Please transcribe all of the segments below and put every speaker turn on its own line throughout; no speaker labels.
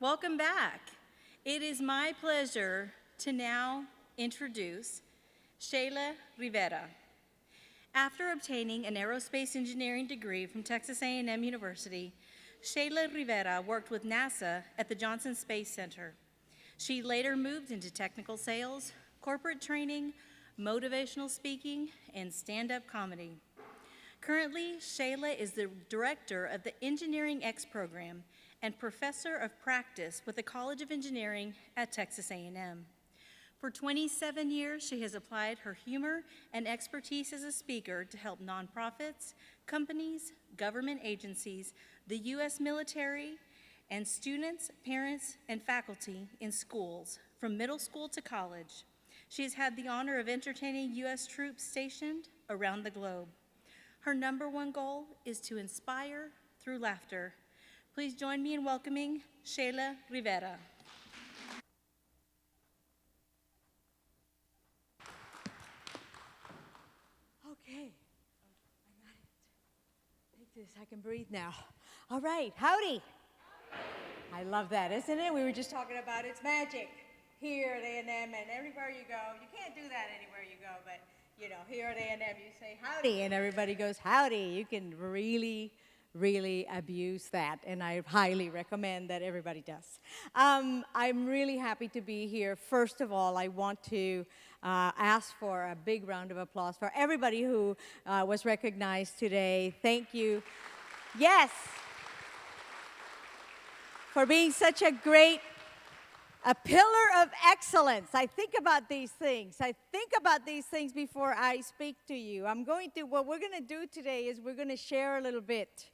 Welcome back. It is my pleasure to now introduce Shayla Rivera. After obtaining an Aerospace Engineering degree from Texas A&M University, Shayla Rivera worked with NASA at the Johnson Space Center. She later moved into technical sales, corporate training, motivational speaking, and stand-up comedy. Currently, Shayla is the director of the Engineering X program and professor of practice with the College of Engineering at Texas A&M. For 27 years, she has applied her humor and expertise as a speaker to help nonprofits, companies, government agencies, the U.S. military, and students, parents, and faculty in schools, from middle school to college. She has had the honor of entertaining U.S. troops stationed around the globe. Her #1 goal is to inspire through laughter. Please join me in welcoming Shayla Rivera.
Okay, I got it. Take this, I can breathe now. All right, howdy. I love that, isn't it? We were just talking about it's magic here at A&M, and everywhere you go, you can't do that anywhere you go, but here at A&M, you say howdy, and everybody goes howdy. You can really abuse that, and I highly recommend that everybody does. I'm really happy to be here. First of all, I want to ask for a big round of applause for everybody who was recognized today. Thank you. Yes, for being such a pillar of excellence. I think about these things. I think about these things before I speak to you. What we're going to do today is we're going to share a little bit.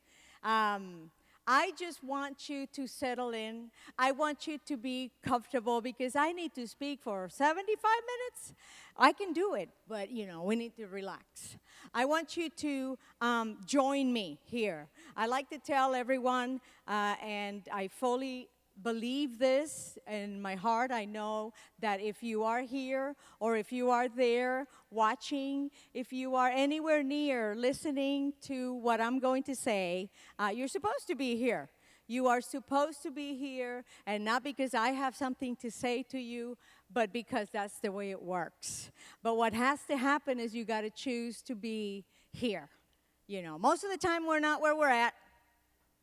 I just want you to settle in. I want you to be comfortable because I need to speak for 75 minutes. I can do it, but we need to relax. I want you to join me here. I like to tell everyone, and I fully believe this in my heart. I know that if you are here or if you are there watching, if you are anywhere near listening to what I'm going to say, you're supposed to be here. You are supposed to be here, and not because I have something to say to you, but because that's the way it works. But what has to happen is you got to choose to be here. Most of the time we're not where we're at,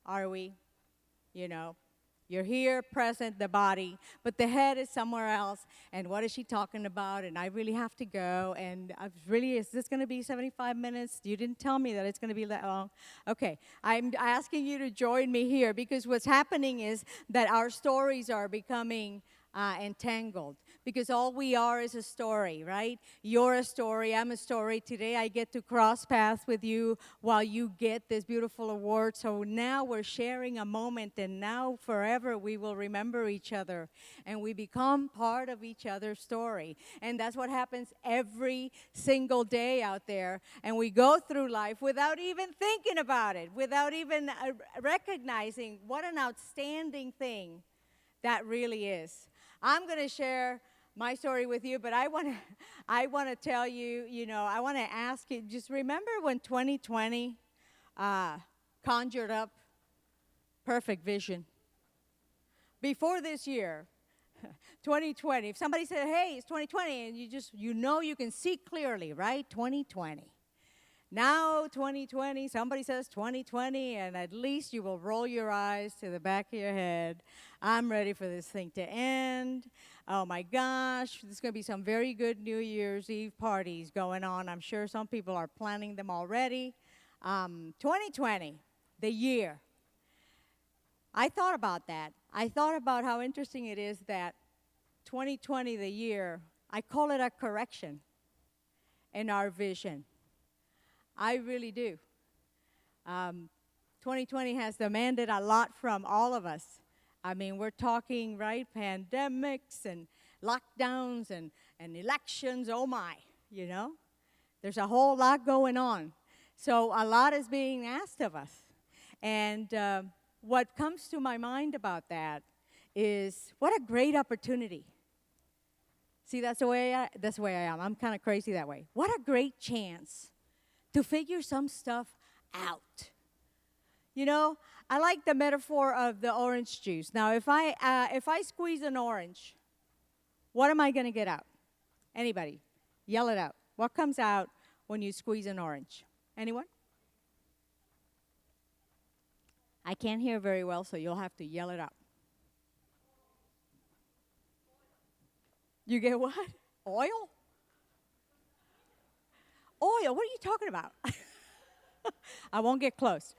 are we? You're here, present, the body, but the head is somewhere else. And what is she talking about? And I really have to go. And is this going to be 75 minutes? You didn't tell me that it's going to be that long. Okay, I'm asking you to join me here because what's happening is that our stories are becoming entangled because all we are is a story, right? You're a story, I'm a story. Today I get to cross paths with you while you get this beautiful award. So now we're sharing a moment, and now forever we will remember each other and we become part of each other's story. And that's what happens every single day out there. And we go through life without even thinking about it, without even recognizing what an outstanding thing that really is. I'm going to share my story with you, but I want to tell you, I want to ask you, just remember when 2020 conjured up perfect vision? Before this year, 2020, if somebody said, hey, it's 2020, and you can see clearly, right? 2020. Now 2020, somebody says 2020, and at least you will roll your eyes to the back of your head. I'm ready for this thing to end. Oh my gosh, there's going to be some very good New Year's Eve parties going on. I'm sure some people are planning them already. 2020, the year. I thought about that. I thought about how interesting it is that 2020, the year, I call it a correction in our vision. I really do. 2020 has demanded a lot from all of us. I mean, we're talking, right, pandemics and lockdowns and elections, oh my, There's a whole lot going on. So a lot is being asked of us. And what comes to my mind about that is what a great opportunity. See, that's the way I am. I'm kind of crazy that way. What a great chance to figure some stuff out. I like the metaphor of the orange juice. Now, if I squeeze an orange, what am I going to get out? Anybody? Yell it out. What comes out when you squeeze an orange? Anyone? I can't hear very well, so you'll have to yell it out. You get what? Oil? Oil? What are you talking about? I won't get close.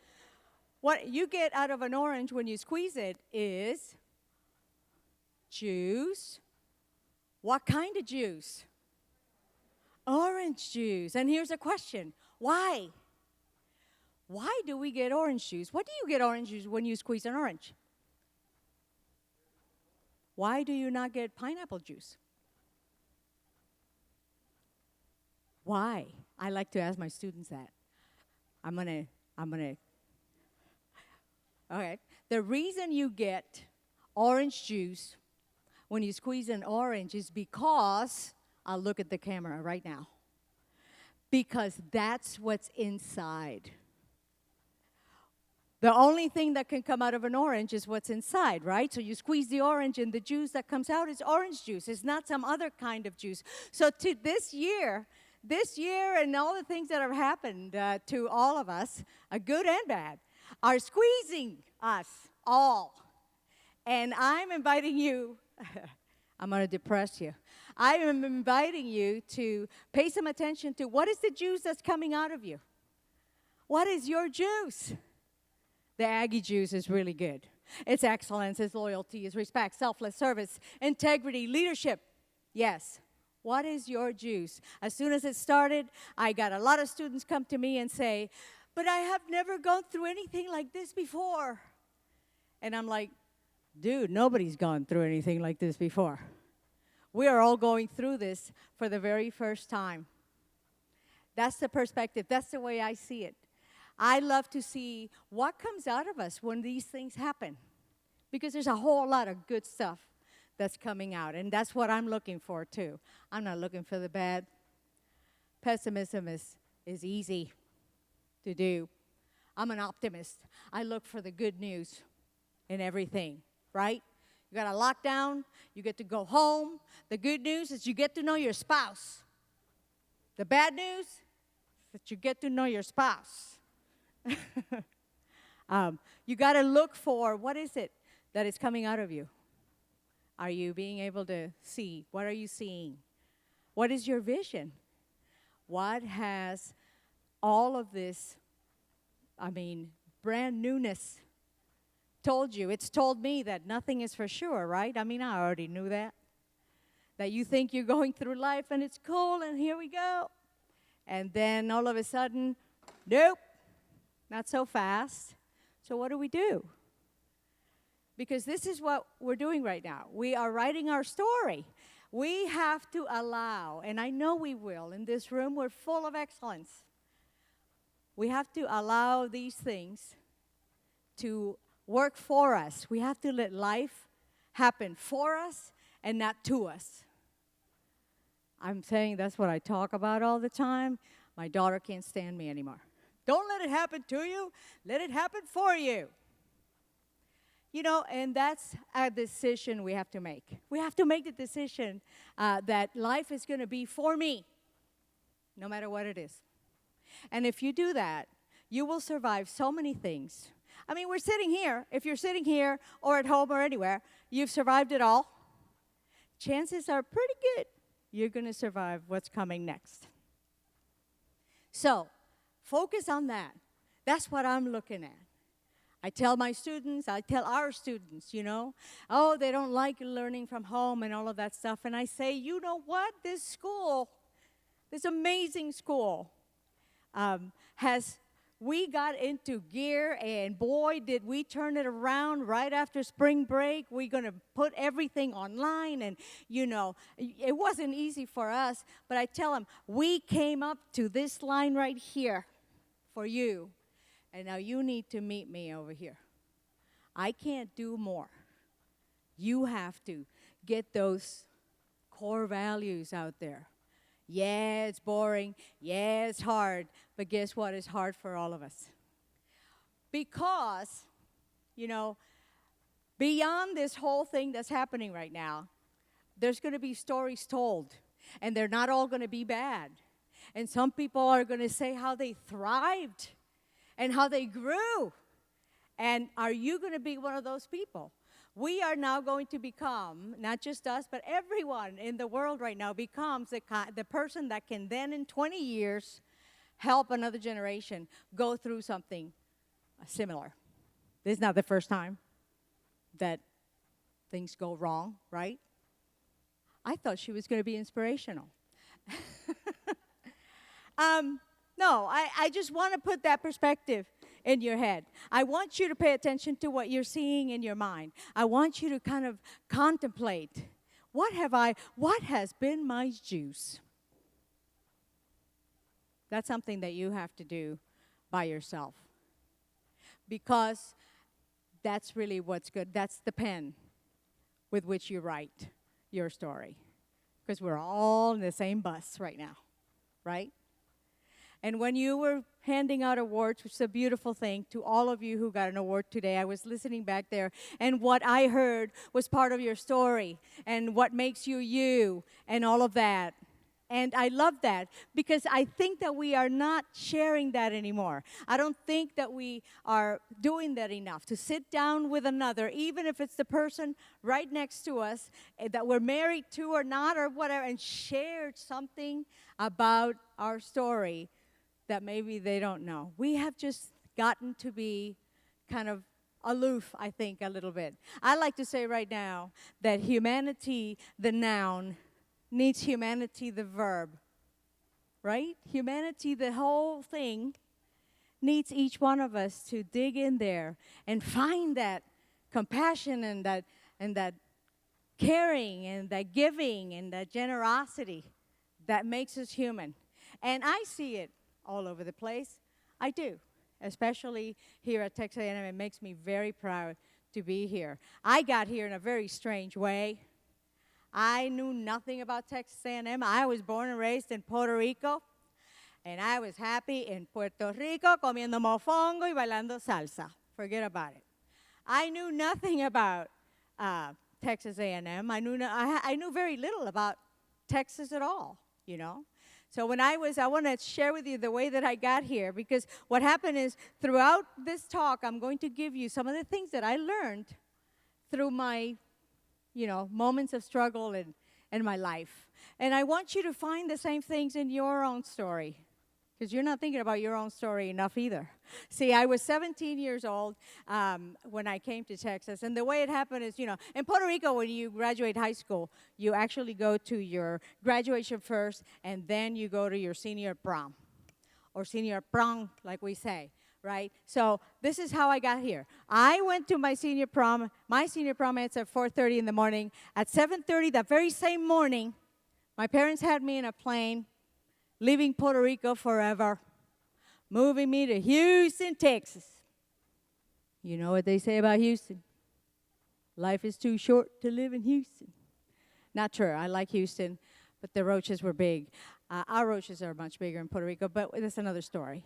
What you get out of an orange when you squeeze it is juice. What kind of juice? Orange juice. And here's a question. Why? Why do we get orange juice? What do you get orange juice when you squeeze an orange? Why do you not get pineapple juice? Why? I like to ask my students that. I'm gonna. Okay. The reason you get orange juice when you squeeze an orange is because, I'll look at the camera right now, because that's what's inside. The only thing that can come out of an orange is what's inside, right? So you squeeze the orange and the juice that comes out is orange juice. It's not some other kind of juice. So to this year and all the things that have happened to all of us, good and bad, are squeezing us all. And I'm inviting you, I'm going to depress you. I am inviting you to pay some attention to what is the juice that's coming out of you? What is your juice? The Aggie juice is really good. It's excellence, it's loyalty, it's respect, selfless service, integrity, leadership. Yes. What is your juice? As soon as it started, I got a lot of students come to me and say, but I have never gone through anything like this before. And I'm like, dude, nobody's gone through anything like this before. We are all going through this for the very first time. That's the perspective. That's the way I see it. I love to see what comes out of us when these things happen, because there's a whole lot of good stuff that's coming out, and that's what I'm looking for, too. I'm not looking for the bad. Pessimism is easy to do. I'm an optimist. I look for the good news in everything, right? You got a lockdown. You get to go home. The good news is you get to know your spouse. The bad news is that you get to know your spouse. You got to look for what is it that is coming out of you. Are you being able to see? What are you seeing? What is your vision? What has all of this, brand newness told you? It's told me that nothing is for sure, right? I already knew that. That you think you're going through life and it's cool and here we go. And then all of a sudden, nope, not so fast. So what do we do? Because this is what we're doing right now. We are writing our story. We have to allow, and I know we will. In this room, we're full of excellence. We have to allow these things to work for us. We have to let life happen for us and not to us. I'm saying that's what I talk about all the time. My daughter can't stand me anymore. Don't let it happen to you. Let it happen for you. And that's a decision we have to make. We have to make the decision that life is going to be for me, no matter what it is. And if you do that, you will survive so many things. We're sitting here. If you're sitting here or at home or anywhere, you've survived it all. Chances are pretty good you're going to survive what's coming next. So, focus on that. That's what I'm looking at. I tell my students, I tell our students, they don't like learning from home and all of that stuff. And I say, you know what? This school, this amazing school, we got into gear, and boy, did we turn it around right after spring break. We're going to put everything online, and, it wasn't easy for us. But I tell them, we came up to this line right here for you. And now you need to meet me over here. I can't do more. You have to get those core values out there. Yeah, it's boring. Yeah, it's hard. But guess what? It's hard for all of us. Because you know, beyond this whole thing that's happening right now, there's going to be stories told, and they're not all going to be bad. And some people are going to say how they thrived and how they grew. And are you going to be one of those people? We are now going to become, not just us, but everyone in the world right now becomes the person that can then in 20 years help another generation go through something similar. This is not the first time that things go wrong, right? I thought she was going to be inspirational. No, I just want to put that perspective in your head. I want you to pay attention to what you're seeing in your mind. I want you to kind of contemplate, what has been my juice? That's something that you have to do by yourself. Because that's really what's good. That's the pen with which you write your story. Because we're all in the same bus right now, right? And when you were handing out awards, which is a beautiful thing, to all of you who got an award today, I was listening back there, and what I heard was part of your story, and what makes you you, and all of that. And I love that, because I think that we are not sharing that anymore. I don't think that we are doing that enough, to sit down with another, even if it's the person right next to us that we're married to or not or whatever, and share something about our story that maybe they don't know. We have just gotten to be kind of aloof, I think, a little bit. I like to say right now that humanity, the noun, needs humanity, the verb, right? Humanity, the whole thing, needs each one of us to dig in there and find that compassion and that caring and that giving and that generosity that makes us human. And I see it all over the place. I do, especially here at Texas A&M. It makes me very proud to be here. I got here in a very strange way. I knew nothing about Texas A&M. I was born and raised in Puerto Rico, and I was happy in Puerto Rico comiendo mofongo y bailando salsa. Forget about it. I knew nothing about Texas A&M. I knew very little about Texas at all, you know. So I want to share with you the way that I got here, because what happened is throughout this talk, I'm going to give you some of the things that I learned through my, moments of struggle in my life. And I want you to find the same things in your own story, because you're not thinking about your own story enough either. See, I was 17 years old when I came to Texas, and the way it happened is, in Puerto Rico, when you graduate high school, you actually go to your graduation first, and then you go to your senior prom, or senior prom, like we say, right? So this is how I got here. I went to my senior prom. My senior prom ends at 4:30 in the morning. At 7:30 that very same morning, my parents had me in a plane, leaving Puerto Rico forever, moving me to Houston, Texas. You know what they say about Houston? Life is too short to live in Houston. Not true. I like Houston, but the roaches were big. Our roaches are much bigger in Puerto Rico, but that's another story.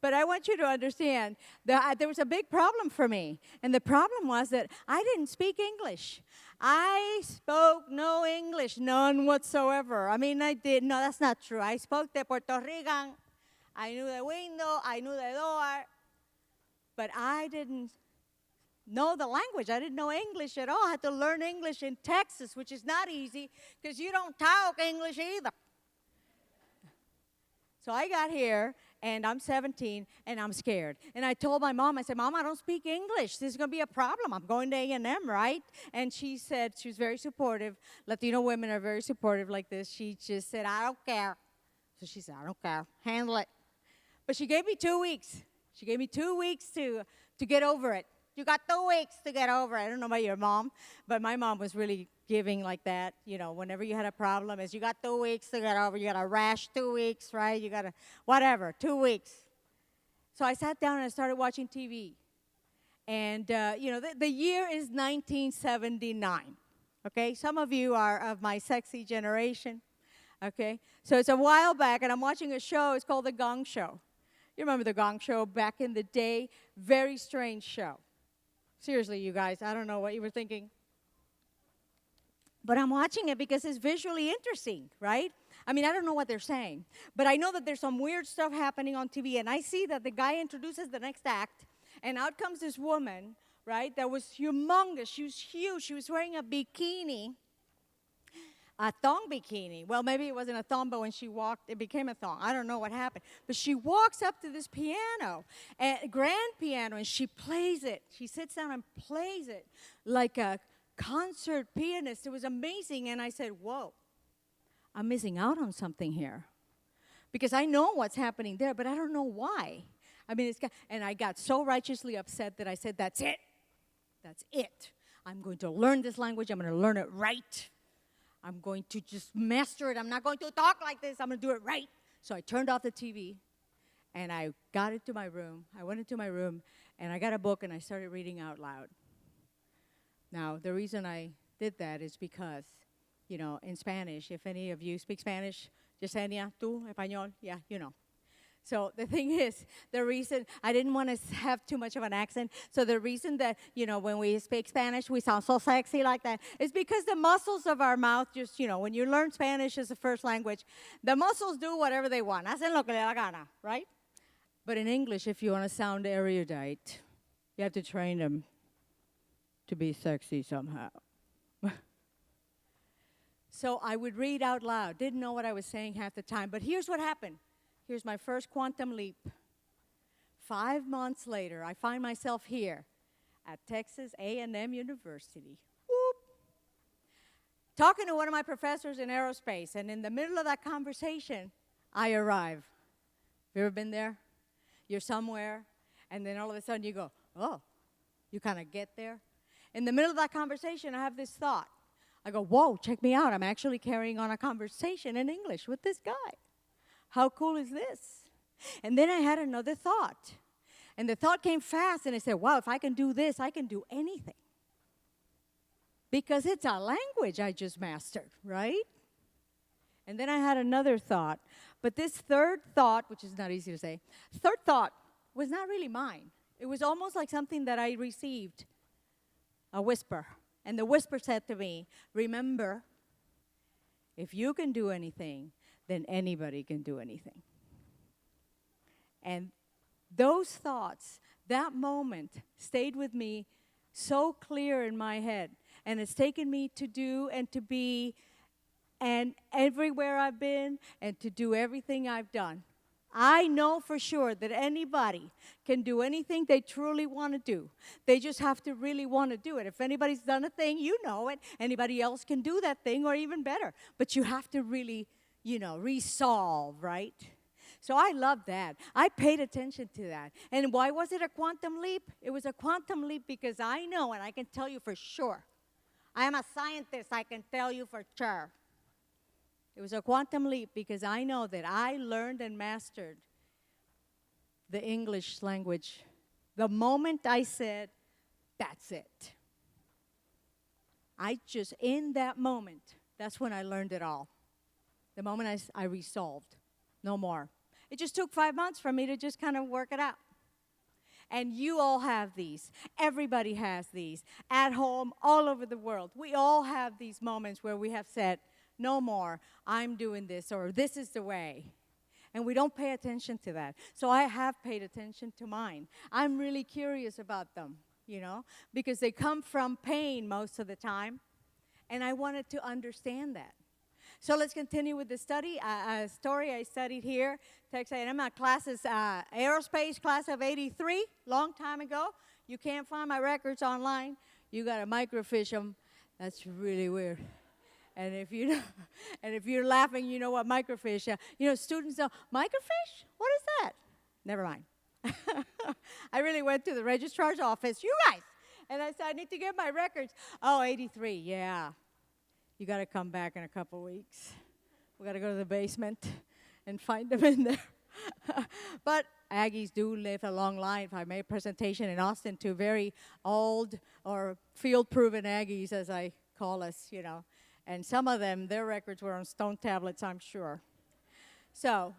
But I want you to understand that there was a big problem for me. And the problem was that I didn't speak English. I spoke no English, none whatsoever. I mean, I did. No, that's not true. I spoke the Puerto Rican. I knew the window. I knew the door. But I didn't know the language. I didn't know English at all. I had to learn English in Texas, which is not easy because you don't talk English either. So I got here, and I'm 17, and I'm scared. And I told my mom, I said, Mom, I don't speak English. This is going to be a problem. I'm going to A&M, right? And she said, she was very supportive. Latino women are very supportive like this. She just said, I don't care. So she said, I don't care. Handle it. But she gave me 2 weeks. She gave me 2 weeks to get over it. You got 2 weeks to get over it. I don't know about your mom, but my mom was really giving like that. Whenever you had a problem, you got 2 weeks to get over. You got a rash, 2 weeks, right? You got a whatever, 2 weeks. So I sat down and I started watching TV. And, the year is 1979, okay? Some of you are of my sexy generation, okay? So it's a while back, and I'm watching a show. It's called The Gong Show. You remember The Gong Show back in the day? Very strange show. Seriously, you guys, I don't know what you were thinking. But I'm watching it because it's visually interesting, right? I mean, I don't know what they're saying, but I know that there's some weird stuff happening on TV, and I see that the guy introduces the next act, and out comes this woman, right, that was humongous. She was huge. She was wearing a bikini, a thong bikini. Well, maybe it wasn't a thong, but when she walked, it became a thong. I don't know what happened. But she walks up to this piano, a grand piano, and she plays it. She sits down and plays it like a concert pianist. It was amazing. And I said, whoa, I'm missing out on something here. Because I know what's happening there, but I don't know why. I mean, and I got so righteously upset that I said, that's it. That's it. I'm going to learn this language. I'm going to learn it right. I'm going to just master it. I'm not going to talk like this. I'm going to do it right. So I turned off the TV, and I got into my room. I went into my room, and I got a book, and I started reading out loud. Now, the reason I did that is because, you know, in Spanish, if any of you speak Spanish, Yesenia, tú, español, yeah, you know. So the thing is, the reason, I didn't want to have too much of an accent, so the reason that, you know, when we speak Spanish, we sound so sexy like that, is because the muscles of our mouth just, you know, when you learn Spanish as a first language, the muscles do whatever they want. Hacen lo que le da gana, right? But in English, if you want to sound erudite, you have to train them to be sexy somehow. So I would read out loud. Didn't know what I was saying half the time. But here's what happened. Here's my first quantum leap. 5 months later, I find myself here at Texas A&M University. Whoop. Talking to one of my professors in aerospace. And in the middle of that conversation, I arrive. Have you ever been there? You're somewhere, and then all of a sudden you go, oh, you kind of get there. In the middle of that conversation, I have this thought. I go, whoa, check me out. I'm actually carrying on a conversation in English with this guy. How cool is this? And then I had another thought. And the thought came fast, and I said, wow, if I can do this, I can do anything. Because it's a language I just mastered, right? And then I had another thought. But this third thought, which is not easy to say, third thought was not really mine. It was almost like something that I received, a whisper. And the whisper said to me, remember, if you can do anything, then anybody can do anything. And those thoughts, that moment, stayed with me so clear in my head. And it's taken me to do and to be, and everywhere I've been, and to do everything I've done. I know for sure that anybody can do anything they truly want to do. They just have to really want to do it. If anybody's done a thing, you know it. Anybody else can do that thing or even better. But you have to really, you know, resolve, right? So I love that. I paid attention to that. And why was it a quantum leap? It was a quantum leap because I know, and I can tell you for sure, I am a scientist, I can tell you for sure. It was a quantum leap because I know that I learned and mastered the English language the moment I said, that's it. I just, in that moment, that's when I learned it all. The moment I resolved, no more. It just took 5 months for me to just kind of work it out. And you all have these. Everybody has these. At home, all over the world. We all have these moments where we have said, no more, I'm doing this, or this is the way. And we don't pay attention to that. So I have paid attention to mine. I'm really curious about them, you know, because they come from pain most of the time. And I wanted to understand that. So let's continue with the study. A story I studied here, Texas A&M, classes, aerospace class of 83, long time ago. You can't find my records online. You got to microfiche them. That's really weird. And if you're laughing, you know what microfiche. You know, students know, microfiche? What is that? Never mind. I really went to the registrar's office, you guys, and I said, I need to get my records. Oh, 83, yeah. You got to come back in a couple weeks. We got to go to the basement and find them in there. But Aggies do live a long life. I made a presentation in Austin to very old or field-proven Aggies, as I call us, you know. And some of them, their records were on stone tablets, I'm sure. So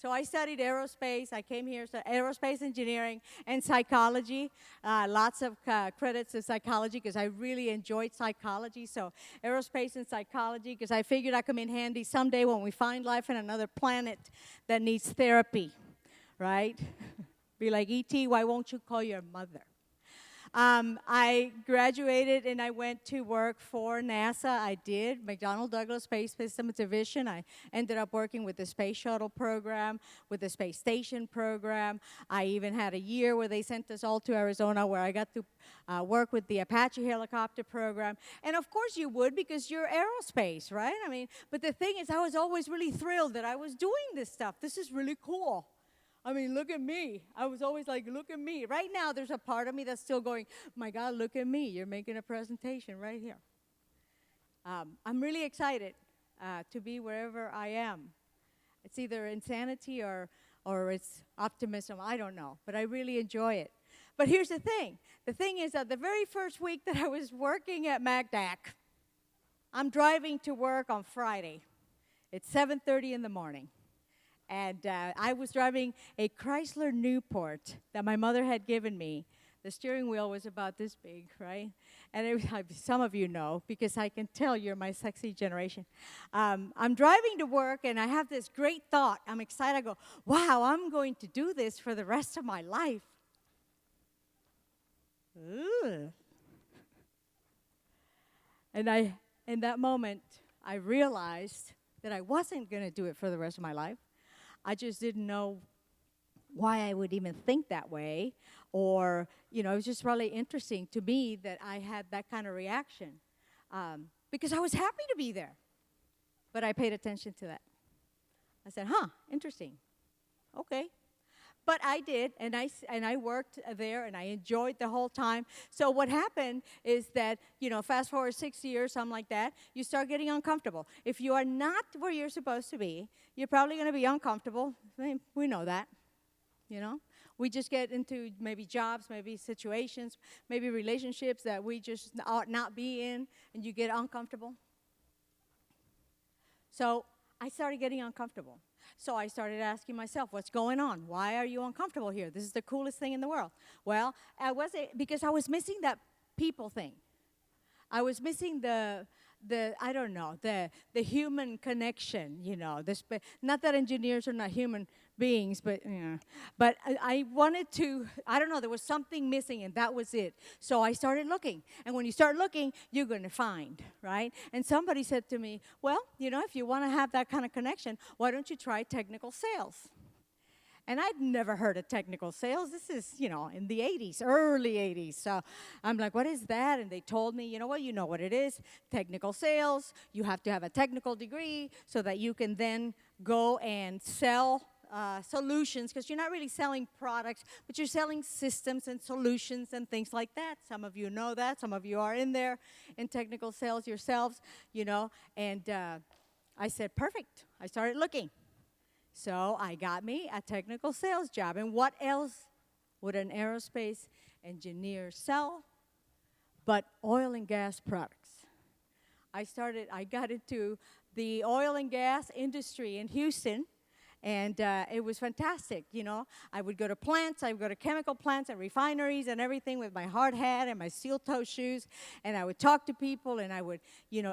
So I studied aerospace. I came here, so aerospace engineering and psychology. Lots of credits to psychology because I really enjoyed psychology. So aerospace and psychology because I figured I'd come in handy someday when we find life in another planet that needs therapy, right? Be like, E.T., why won't you call your mother? I graduated and I went to work for NASA. I did, McDonnell Douglas Space Systems Division. I ended up working with the Space Shuttle program, with the Space Station program. I even had a year where they sent us all to Arizona where I got to work with the Apache helicopter program. And of course you would because you're aerospace, right? I mean, but the thing is I was always really thrilled that I was doing this stuff. This is really cool. I mean, look at me. I was always like, look at me. Right now, there's a part of me that's still going, my God, look at me. You're making a presentation right here. I'm really excited to be wherever I am. It's either insanity or it's optimism. I don't know, but I really enjoy it. But here's the thing. The thing is that the very first week that I was working at MacDac, I'm driving to work on Friday. It's 7:30 in the morning. And I was driving a Chrysler Newport that my mother had given me. The steering wheel was about this big, right? And some of you know, because I can tell you're my sexy generation. I'm driving to work, and I have this great thought. I'm excited. I go, wow, I'm going to do this for the rest of my life. Ooh. And in that moment, I realized that I wasn't going to do it for the rest of my life. I just didn't know why I would even think that way, or, it was just really interesting to me that I had that kind of reaction, because I was happy to be there, but I paid attention to that. I said, interesting, okay. But I did, and I worked there, and I enjoyed the whole time. So what happened is that, fast forward 6 years, something like that, you start getting uncomfortable. If you are not where you're supposed to be, you're probably going to be uncomfortable. We know that, We just get into maybe jobs, maybe situations, maybe relationships that we just ought not be in, and you get uncomfortable. So I started getting uncomfortable. So I started asking myself, what's going on? Why are you uncomfortable here? This is the coolest thing in the world. Well, because I was missing that people thing. I was missing the human connection, not that engineers are not human beings, but I wanted to, there was something missing, and that was it. So I started looking, and when you start looking, you're going to find, right? And somebody said to me, well, if you want to have that kind of connection, why don't you try technical sales? And I'd never heard of technical sales. This is, in the 80s, early 80s. So I'm like, what is that? And they told me, you know what it is. Technical sales. You have to have a technical degree so that you can then go and sell solutions, because you're not really selling products, but you're selling systems and solutions and things like that. Some of you know that. Some of you are in there in technical sales yourselves, And I said, perfect. I started looking. So I got me a technical sales job. And what else would an aerospace engineer sell but oil and gas products? I got into the oil and gas industry in Houston, and it was fantastic, I would go to plants, I would go to chemical plants and refineries and everything with my hard hat and my steel-toe shoes, and I would talk to people, and I would,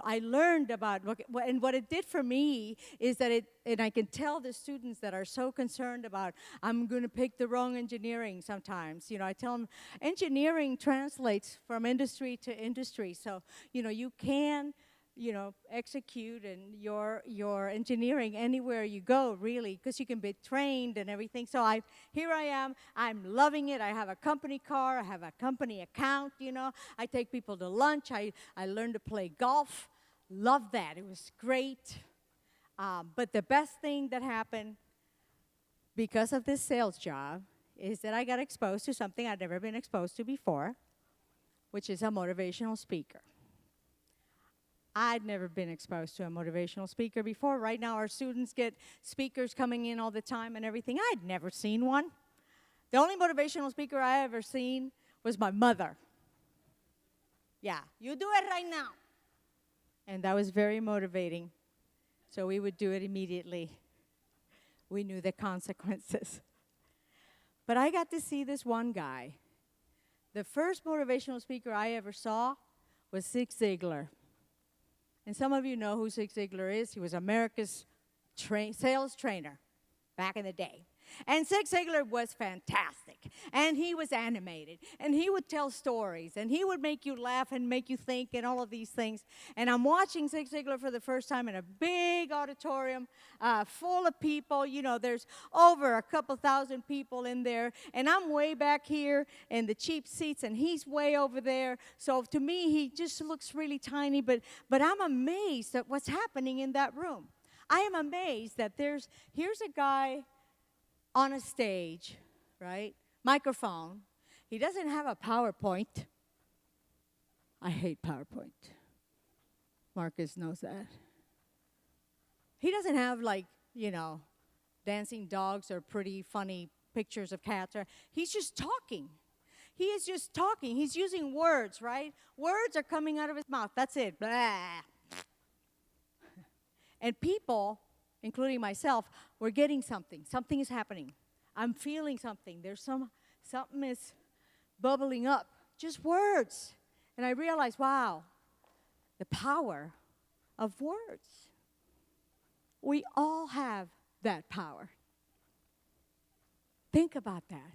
I learned about, and what it did for me is that and I can tell the students that are so concerned about, I'm going to pick the wrong engineering sometimes, I tell them, engineering translates from industry to industry, so, you can execute and your engineering anywhere you go, really, because you can be trained and everything. So here I am. I'm loving it. I have a company car. I have a company account, I take people to lunch. I learned to play golf. Love that. It was great. But the best thing that happened because of this sales job is that I got exposed to something I'd never been exposed to before, which is a motivational speaker. I'd never been exposed to a motivational speaker before. Right now, our students get speakers coming in all the time and everything. I'd never seen one. The only motivational speaker I ever seen was my mother. Yeah, you do it right now. And that was very motivating. So we would do it immediately. we knew the consequences. But I got to see this one guy. The first motivational speaker I ever saw was Zig Ziglar. And some of you know who Zig Ziglar is. He was America's sales trainer back in the day. And Zig Ziglar was fantastic. And he was animated. And he would tell stories. And he would make you laugh and make you think and all of these things. And I'm watching Zig Ziglar for the first time in a big auditorium full of people. You know, there's over a couple thousand people in there. And I'm way back here in the cheap seats. And he's way over there. So to me, he just looks really tiny. But I'm amazed at what's happening in that room. I am amazed that here's a guy on a stage, right? Microphone. He doesn't have a PowerPoint. I hate PowerPoint. Marcus knows that. He doesn't have, like, dancing dogs or pretty funny pictures of cats. He's just talking. He is just talking. He's using words, right? Words are coming out of his mouth. That's it. Blah. And people, including myself, we're getting something. Something is happening. I'm feeling something. There's something is bubbling up. Just words. And I realized, wow, the power of words. We all have that power. Think about that.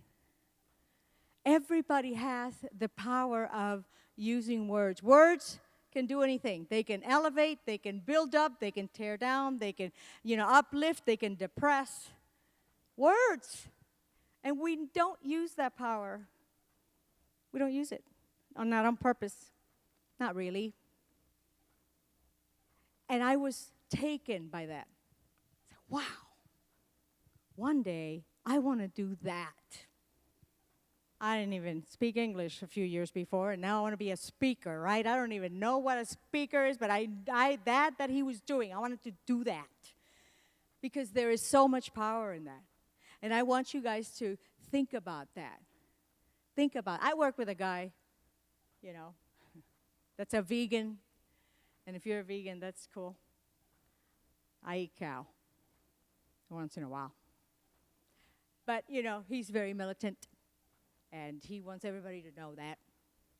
Everybody has the power of using words. Words can do anything. They can elevate, they can build up, they can tear down, they can, uplift, they can depress. Words. And we don't use that power. We don't use it. Not on purpose. Not really. And I was taken by that. Wow. One day, I want to do that. I didn't even speak English a few years before, and now I want to be a speaker, right? I don't even know what a speaker is, but that he was doing, I wanted to do that. Because there is so much power in that. And I want you guys to think about that. I work with a guy, that's a vegan. And if you're a vegan, that's cool. I eat cow once in a while. But, he's very militant. And he wants everybody to know that.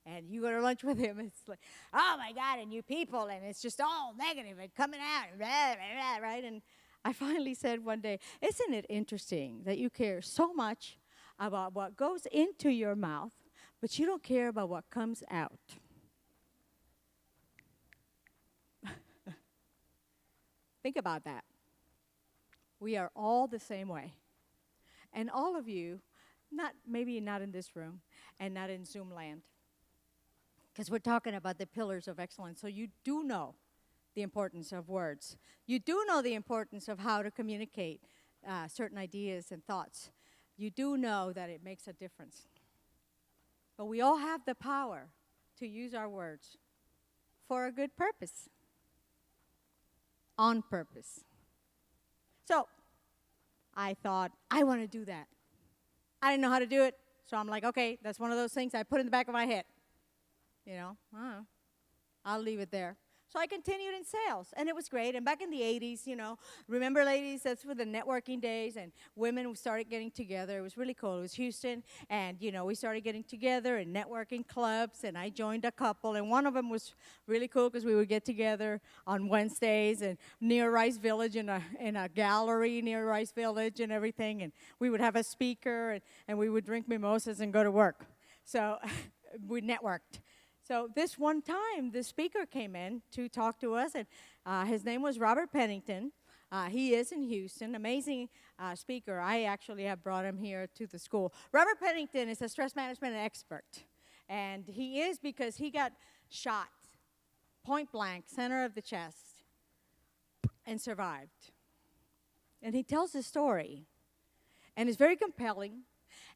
And you go to lunch with him, it's like, oh, my God, and you people, and it's just all negative and coming out, and blah, blah, blah, right? And I finally said one day, isn't it interesting that you care so much about what goes into your mouth, but you don't care about what comes out? Think about that. We are all the same way. And all of you, maybe not in this room and not in Zoom land, because we're talking about the pillars of excellence. So you do know the importance of words. You do know the importance of how to communicate certain ideas and thoughts. You do know that it makes a difference. But we all have the power to use our words for a good purpose. On purpose. So I thought, I want to do that. I didn't know how to do it, so I'm like, okay, that's one of those things I put in the back of my head. I'll leave it there. So I continued in sales, and it was great. And back in the 80s, remember, ladies, that's for the networking days, and women started getting together. It was really cool. It was Houston, and, we started getting together in networking clubs, and I joined a couple. And one of them was really cool because we would get together on Wednesdays and near Rice Village in a gallery near Rice Village and everything. And we would have a speaker, and we would drink mimosas and go to work. So we networked. So this one time, the speaker came in to talk to us, and his name was Robert Pennington. He is in Houston, amazing speaker. I actually have brought him here to the school. Robert Pennington is a stress management expert, and he is because he got shot, point blank, center of the chest, and survived. And he tells his story, and it's very compelling,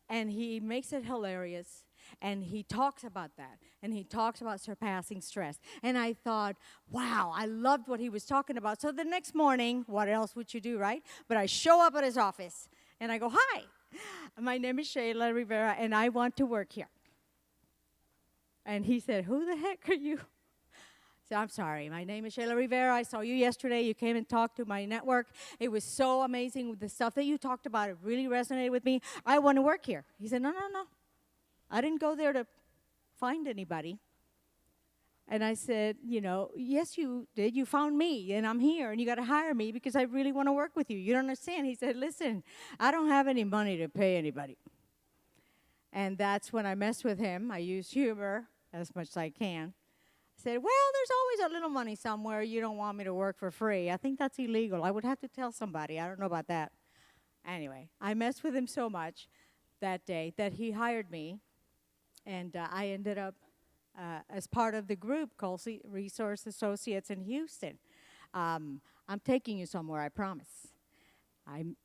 and he makes it hilarious. And he talks about that. And he talks about surpassing stress. And I thought, wow, I loved what he was talking about. So the next morning, what else would you do, right? But I show up at his office. And I go, hi, my name is Shayla Rivera, and I want to work here. And he said, who the heck are you? So I'm sorry. My name is Shayla Rivera. I saw you yesterday. You came and talked to my network. It was so amazing with the stuff that you talked about. It really resonated with me. I want to work here. He said, no, no, no. I didn't go there to find anybody. And I said, yes, you did. You found me, and I'm here, and you got to hire me because I really want to work with you. You don't understand. He said, listen, I don't have any money to pay anybody. And that's when I messed with him. I use humor as much as I can. I said, well, there's always a little money somewhere. You don't want me to work for free. I think that's illegal. I would have to tell somebody. I don't know about that. Anyway, I messed with him so much that day that he hired me, and I ended up as part of the group called Resource Associates in Houston. I'm taking you somewhere, I promise.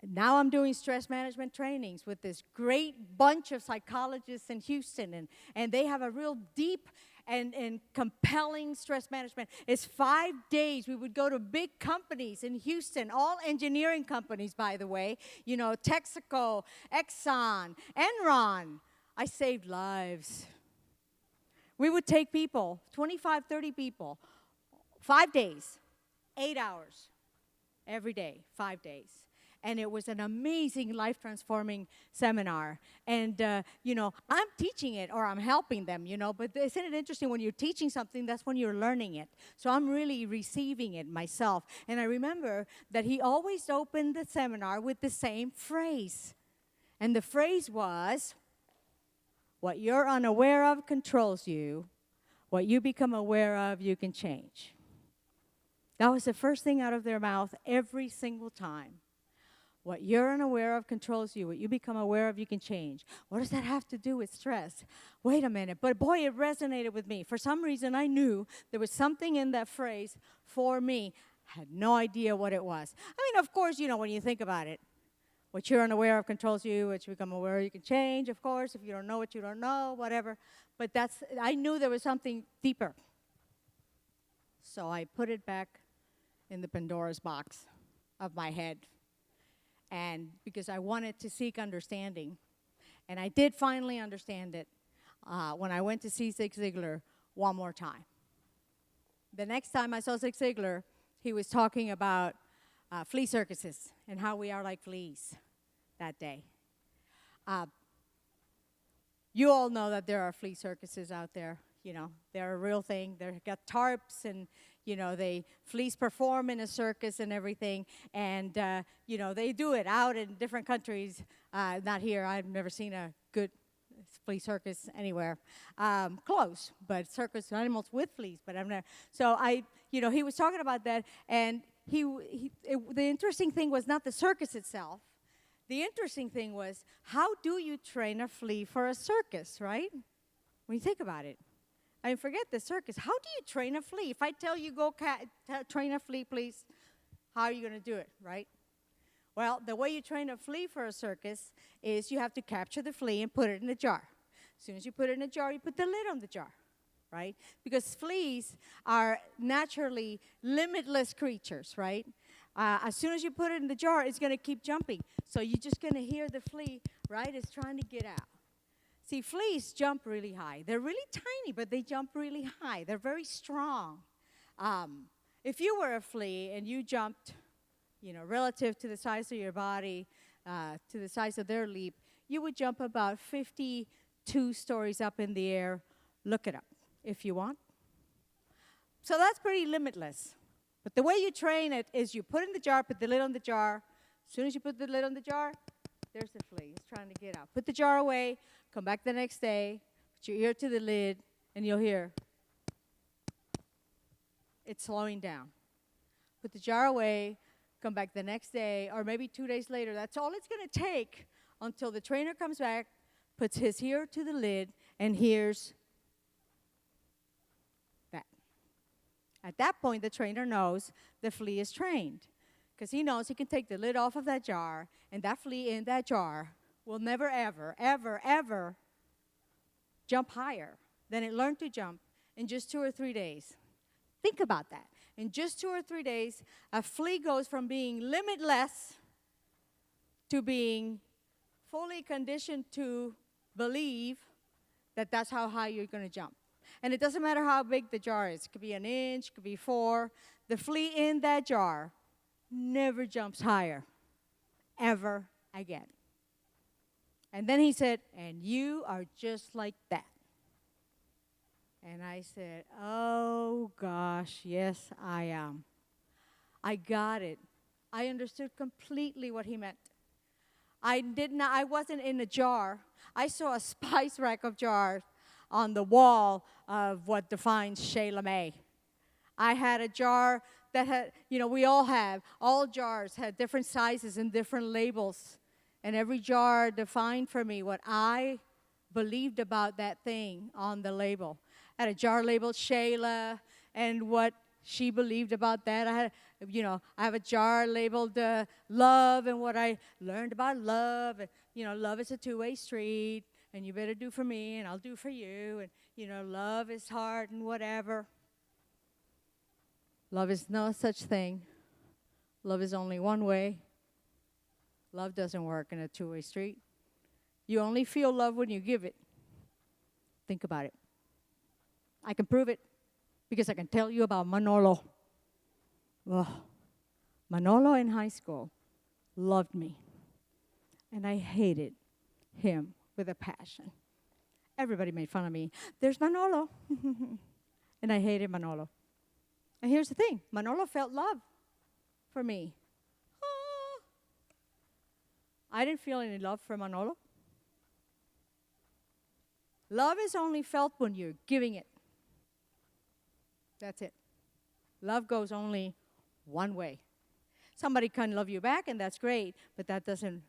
Now I'm doing stress management trainings with this great bunch of psychologists in Houston, and they have a real deep and compelling stress management. It's 5 days. We would go to big companies in Houston, all engineering companies, by the way. Texaco, Exxon, Enron. I saved lives. We would take people, 25, 30 people, 5 days, 8 hours, every day, 5 days. And it was an amazing, life-transforming seminar. And, I'm teaching it, or I'm helping them, But isn't it interesting, when you're teaching something, that's when you're learning it. So I'm really receiving it myself. And I remember that he always opened the seminar with the same phrase. And the phrase was, what you're unaware of controls you. What you become aware of, you can change. That was the first thing out of their mouth every single time. What you're unaware of controls you. What you become aware of, you can change. What does that have to do with stress? Wait a minute. But boy, it resonated with me. For some reason, I knew there was something in that phrase for me. I had no idea what it was. I mean, of course, when you think about it, what you're unaware of controls you. What you become aware of, you can change, of course. If you don't know what you don't know, whatever. But I knew there was something deeper. So I put it back in the Pandora's box of my head. And because I wanted to seek understanding. And I did finally understand it when I went to see Zig Ziglar one more time. The next time I saw Zig Ziglar, he was talking about flea circuses and how we are like fleas that day. You all know that there are flea circuses out there. They're a real thing. They've got tarps and, fleas perform in a circus and everything. And, they do it out in different countries. Not here. I've never seen a good flea circus anywhere. Close, but circus animals with fleas. But he was talking about that. And the interesting thing was not the circus itself. The interesting thing was, how do you train a flea for a circus, right? When you think about it. I mean, forget the circus. How do you train a flea? If I tell you, go train a flea, please, how are you going to do it, right? Well, the way you train a flea for a circus is you have to capture the flea and put it in a jar. As soon as you put it in a jar, you put the lid on the jar, right? Because fleas are naturally limitless creatures, right? As soon as you put it in the jar, it's going to keep jumping. So you're just going to hear the flea, right? It's trying to get out. See, fleas jump really high. They're really tiny, but they jump really high. They're very strong. If you were a flea and you jumped, relative to the size of your body, to the size of their leap, you would jump about 52 stories up in the air. Look it up if you want. So that's pretty limitless. But the way you train it is you put it in the jar, put the lid on the jar. As soon as you put the lid on the jar, there's the flea. It's trying to get out. Put the jar away. Come back the next day. Put your ear to the lid, and you'll hear it's slowing down. Put the jar away. Come back the next day, or maybe 2 days later. That's all it's going to take until the trainer comes back, puts his ear to the lid, and hears that. At that point, the trainer knows the flea is trained, because he knows he can take the lid off of that jar, and that flea in that jar will never, ever, ever, ever jump higher than it learned to jump in just 2 or 3 days. Think about that. In just 2 or 3 days, a flea goes from being limitless to being fully conditioned to believe that that's how high you're going to jump. And it doesn't matter how big the jar is. It could be an inch, it could be 4. The flea in that jar never jumps higher, ever again. And then he said, and you are just like that. And I said, oh gosh, yes, I am. I got it. I understood completely what he meant. I wasn't in a jar. I saw a spice rack of jars on the wall of what defines Shayla May. I had a jar that had, we all jars had different sizes and different labels. And every jar defined for me what I believed about that thing on the label. I had a jar labeled Shayla and what she believed about that. I have a jar labeled love and what I learned about love. And, love is a two-way street, and you better do for me, and I'll do for you. And, love is hard and whatever. Love is no such thing. Love is only one way. Love doesn't work in a two-way street. You only feel love when you give it. Think about it. I can prove it because I can tell you about Manolo. Oh, Manolo in high school loved me, and I hated him with a passion. Everybody made fun of me. There's Manolo. And I hated Manolo. And here's the thing. Manolo felt love for me. Oh. I didn't feel any love for Manolo. Love is only felt when you're giving it. That's it. Love goes only one way. Somebody can love you back, and that's great, but that doesn't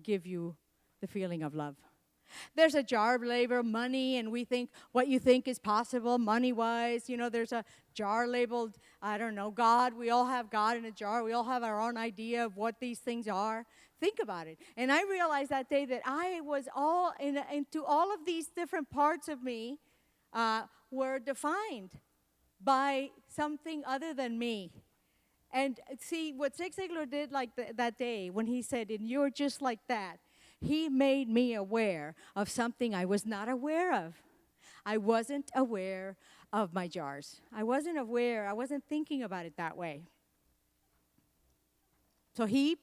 give you the feeling of love. There's a jar labeled money, and we think what you think is possible money-wise. There's a jar labeled, God. We all have God in a jar. We all have our own idea of what these things are. Think about it. And I realized that day that I was all into all of these different parts of me were defined by something other than me. And see, what Zig Ziglar did that day when he said, and you're just like that, he made me aware of something I was not aware of. I wasn't aware of my jars. I wasn't thinking about it that way. So he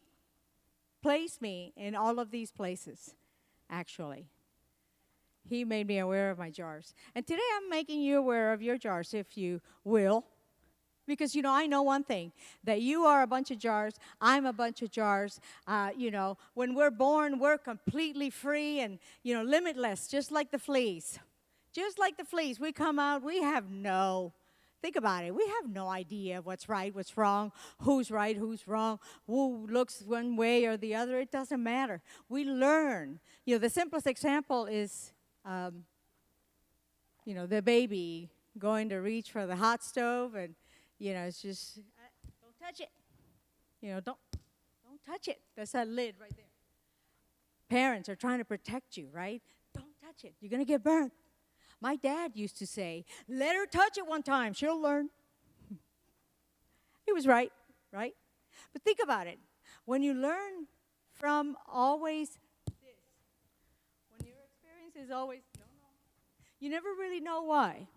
placed me in all of these places, actually. He made me aware of my jars. And today I'm making you aware of your jars, if you will. Because, I know one thing, that you are a bunch of jars, I'm a bunch of jars. When we're born, we're completely free and, limitless, just like the fleas. Just like the fleas. We come out, think about it, we have no idea what's right, what's wrong, who's right, who's wrong, who looks one way or the other. It doesn't matter. We learn. The simplest example is, the baby going to reach for the hot stove and, it's just, don't touch it. Don't touch it. That's that lid right there. Parents are trying to protect you, right? Don't touch it. You're going to get burned. My dad used to say, let her touch it one time. She'll learn. He was right? But think about it. When you learn from always this, when your experience is always no, you never really know why.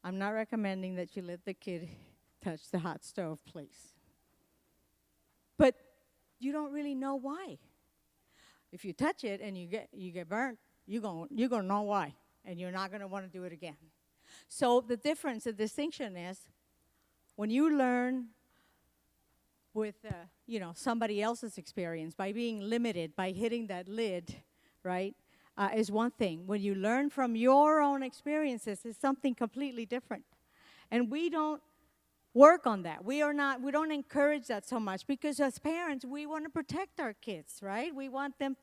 I'm not recommending that you let the kid touch the hot stove, please. But you don't really know why. If you touch it and you get burnt, you're gonna know why, and you're not gonna want to do it again. So the distinction is when you learn with somebody else's experience by being limited, by hitting that lid, right? Is one thing. When you learn from your own experiences, it's something completely different. And we don't work on that. We don't encourage that so much because as parents, we want to protect our kids, right? We don't want them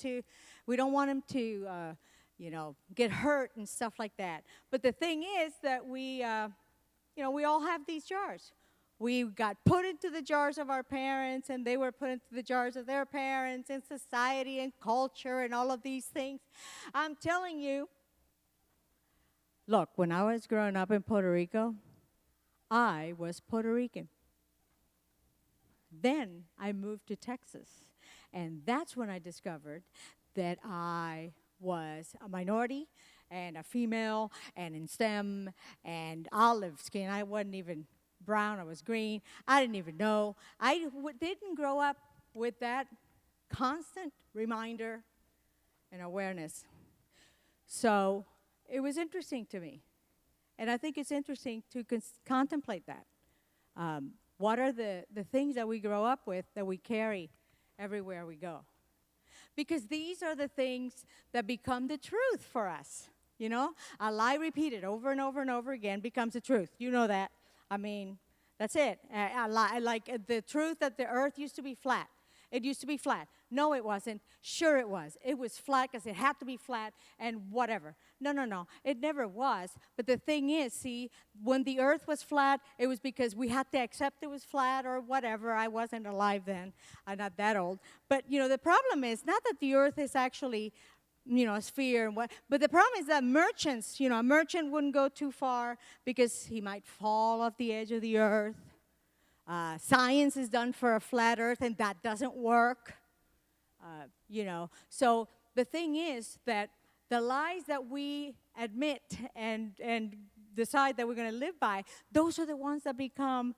to, get hurt and stuff like that. But the thing is that we all have these jars. We got put into the jars of our parents, and they were put into the jars of their parents, and society and culture and all of these things. I'm telling you, look, when I was growing up in Puerto Rico, I was Puerto Rican. Then I moved to Texas, and that's when I discovered that I was a minority and a female, and in STEM, and olive skin. I wasn't even brown, I was green. I didn't even know. Didn't grow up with that constant reminder and awareness. So it was interesting to me. And I think it's interesting to contemplate that. What are the things that we grow up with that we carry everywhere we go? Because these are the things that become the truth for us. You know, a lie repeated over and over and over again becomes the truth. You know that. I mean, that's it. A lie, like the truth that the earth used to be flat. It used to be flat. No, it wasn't. Sure, it was. It was flat because it had to be flat and whatever. No. It never was. But the thing is, see, when the earth was flat, it was because we had to accept it was flat or whatever. I wasn't alive then. I'm not that old. But, you know, the problem is not that the earth is actually, you know, a sphere and what, but the problem is that merchants, you know, a merchant wouldn't go too far because he might fall off the edge of the earth. Science is done for a flat earth, and that doesn't work. You know, so the thing is that the lies that we admit and decide that we're going to live by, those are the ones that become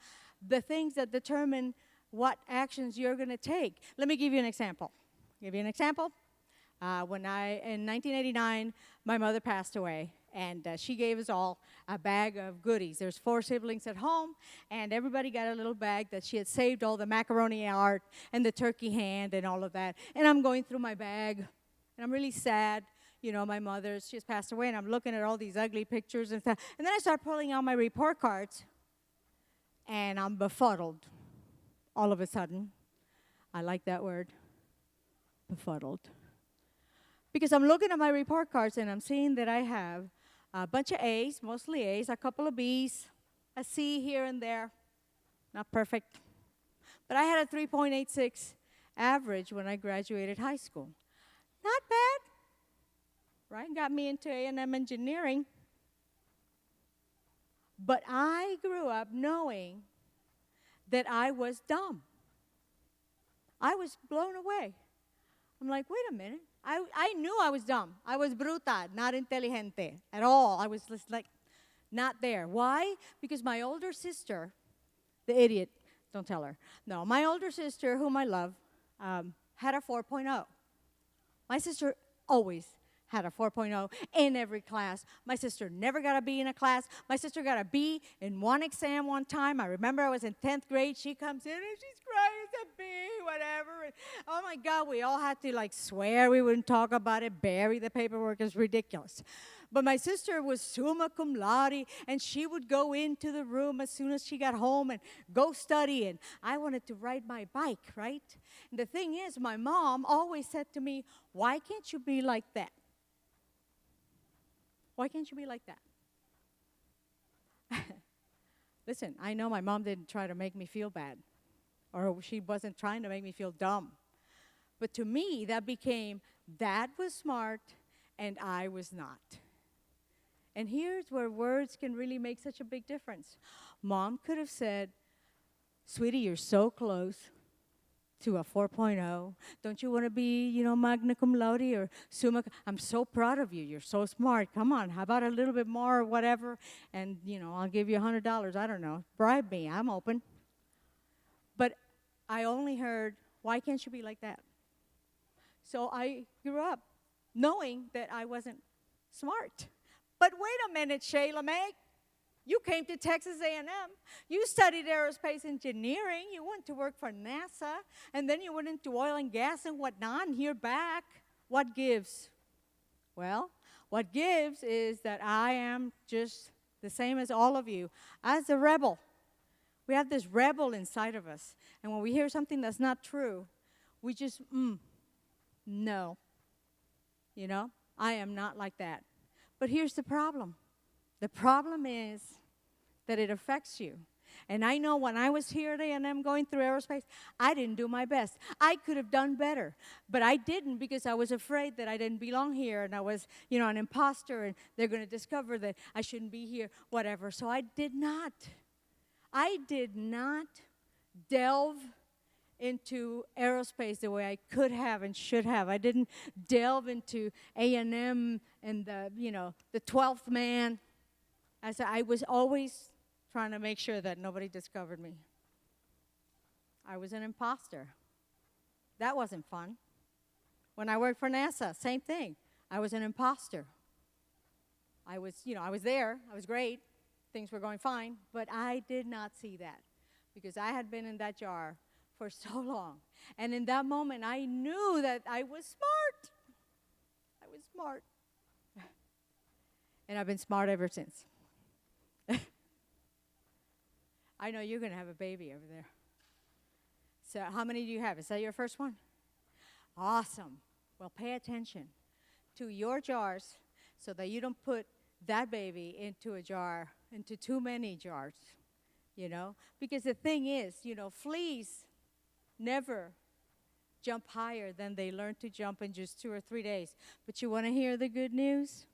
the things that determine what actions you're going to take. Let me give you an example. In 1989, my mother passed away. And she gave us all a bag of goodies. There's 4 siblings at home, and everybody got a little bag that she had saved all the macaroni art and the turkey hand and all of that. And I'm going through my bag, and I'm really sad. You know, my mother, she just passed away, and I'm looking at all these ugly pictures and stuff. And then I start pulling out my report cards, and I'm befuddled all of a sudden. I like that word, befuddled. Because I'm looking at my report cards, and I'm seeing that I have a bunch of A's, mostly A's, a couple of B's, a C here and there. Not perfect. But I had a 3.86 average when I graduated high school. Not bad, right? Got me into A&M Engineering. But I grew up knowing that I was dumb. I was blown away. I'm like, wait a minute. I knew I was dumb. I was bruta, not inteligente at all. I was just like not there. Why? Because my older sister, the idiot, don't tell her. No, my older sister, whom I love, had a 4.0. My sister always had a 4.0 in every class. My sister never got a B in a class. My sister got a B in one exam one time. I remember I was in 10th grade. She comes in and she's crying, it's a B, whatever. And, oh my God, we all had to like swear we wouldn't talk about it, bury the paperwork. It's ridiculous. But my sister was summa cum laude, and she would go into the room as soon as she got home and go study. And I wanted to ride my bike, right? And the thing is, my mom always said to me, why can't you be like that? Why can't you be like that? Listen, I know my mom didn't try to make me feel bad, or she wasn't trying to make me feel dumb. But to me, that became, Dad was smart, and I was not. And here's where words can really make such a big difference. Mom could have said, sweetie, you're so close to a 4.0. Don't you want to be, you know, magna cum laude or summa? I'm so proud of you. You're so smart. Come on, how about a little bit more or whatever? And, you know, I'll give you $100. I don't know. Bribe me. I'm open. But I only heard, why can't you be like that? So I grew up knowing that I wasn't smart. But wait a minute, Shayla May. You came to Texas A&M. You studied aerospace engineering. You went to work for NASA. And then you went into oil and gas and whatnot. And here back, what gives? Well, what gives is that I am just the same as all of you. As a rebel. We have this rebel inside of us. And when we hear something that's not true, we just, no. You know, I am not like that. But here's the problem. The problem is that it affects you. And I know when I was here at A&M going through aerospace, I didn't do my best. I could have done better, but I didn't because I was afraid that I didn't belong here and I was, you know, an imposter and they're going to discover that I shouldn't be here, whatever. So I did not delve into aerospace the way I could have and should have. I didn't delve into A&M and the 12th man. I was always trying to make sure that nobody discovered me. I was an imposter. That wasn't fun. When I worked for NASA, same thing. I was an imposter. I was there. I was great. Things were going fine. But I did not see that because I had been in that jar for so long. And in that moment, I knew that I was smart. I was smart. And I've been smart ever since. I know you're going to have a baby over there. So how many do you have? Is that your first one? Awesome. Well, pay attention to your jars so that you don't put that baby into a jar, into too many jars, Because the thing is, fleas never jump higher than they learn to jump in just 2 or 3 days. But you want to hear the good news?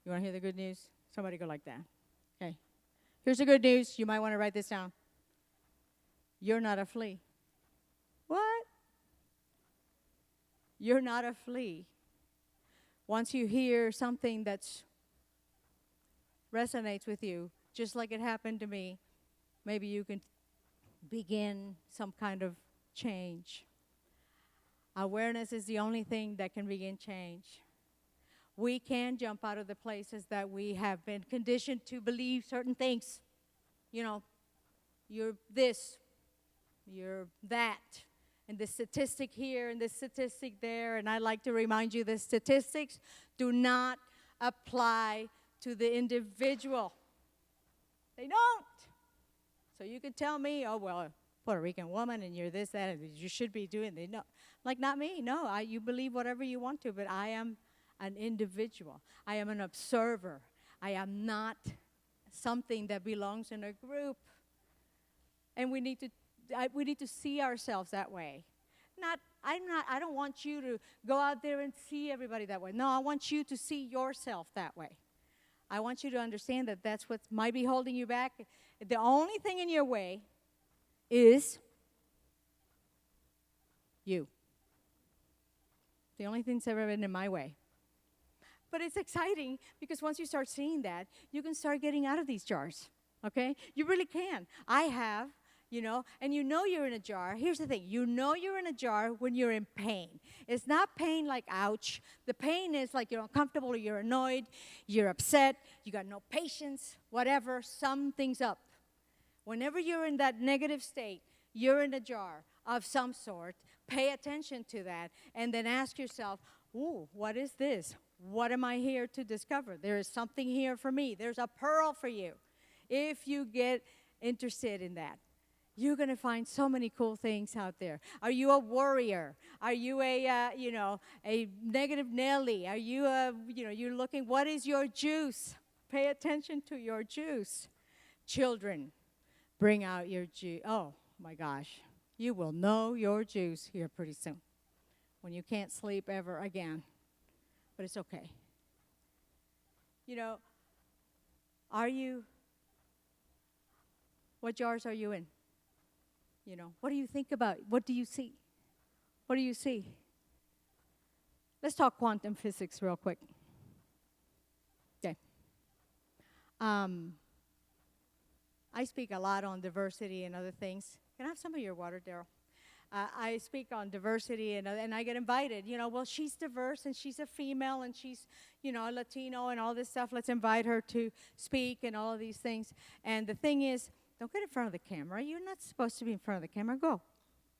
You want to hear the good news? Somebody go like that. Okay. Here's the good news. You might want to write this down. You're not a flea. What? You're not a flea. Once you hear something that resonates with you, just like it happened to me, maybe you can begin some kind of change. Awareness is the only thing that can begin change. We can jump out of the places that we have been conditioned to believe certain things. You're this, you're that, and the statistic here and the statistic there. And I like to remind you the statistics do not apply to the individual. They don't. So you can tell me, oh, well, Puerto Rican woman, and you're this, that, and you should be doing it. No, like, not me. No, you believe whatever you want to, but I am an individual. I am an observer. I am not something that belongs in a group. And we need to see ourselves that way. I don't want you to go out there and see everybody that way. No, I want you to see yourself that way. I want you to understand that that's what might be holding you back. The only thing in your way is you. The only thing's ever been in my way. But it's exciting because once you start seeing that, you can start getting out of these jars, okay? You really can. I have, and you're in a jar. Here's the thing. You're in a jar when you're in pain. It's not pain like, ouch. The pain is like you're uncomfortable or you're annoyed, you're upset, you got no patience, whatever, something's up. Whenever you're in that negative state, you're in a jar of some sort. Pay attention to that and then ask yourself, ooh, what is this? What am I here to discover? There is something here for me. There's a pearl for you. If you get interested in that, you're going to find so many cool things out there. Are you a worrier? Are you a negative Nelly? Are you you're looking, what is your juice? Pay attention to your juice. Children, bring out your juice. Oh, my gosh. You will know your juice here pretty soon when you can't sleep ever again. But it's okay. What jars are you in? What do you think about? What do you see? What do you see? Let's talk quantum physics real quick. Okay. I speak a lot on diversity and other things. Can I have some of your water, Daryl? I speak on diversity, and I get invited. Well, she's diverse, and she's a female, and she's, a Latino, and all this stuff. Let's invite her to speak and all of these things. And the thing is, don't get in front of the camera. You're not supposed to be in front of the camera. Go.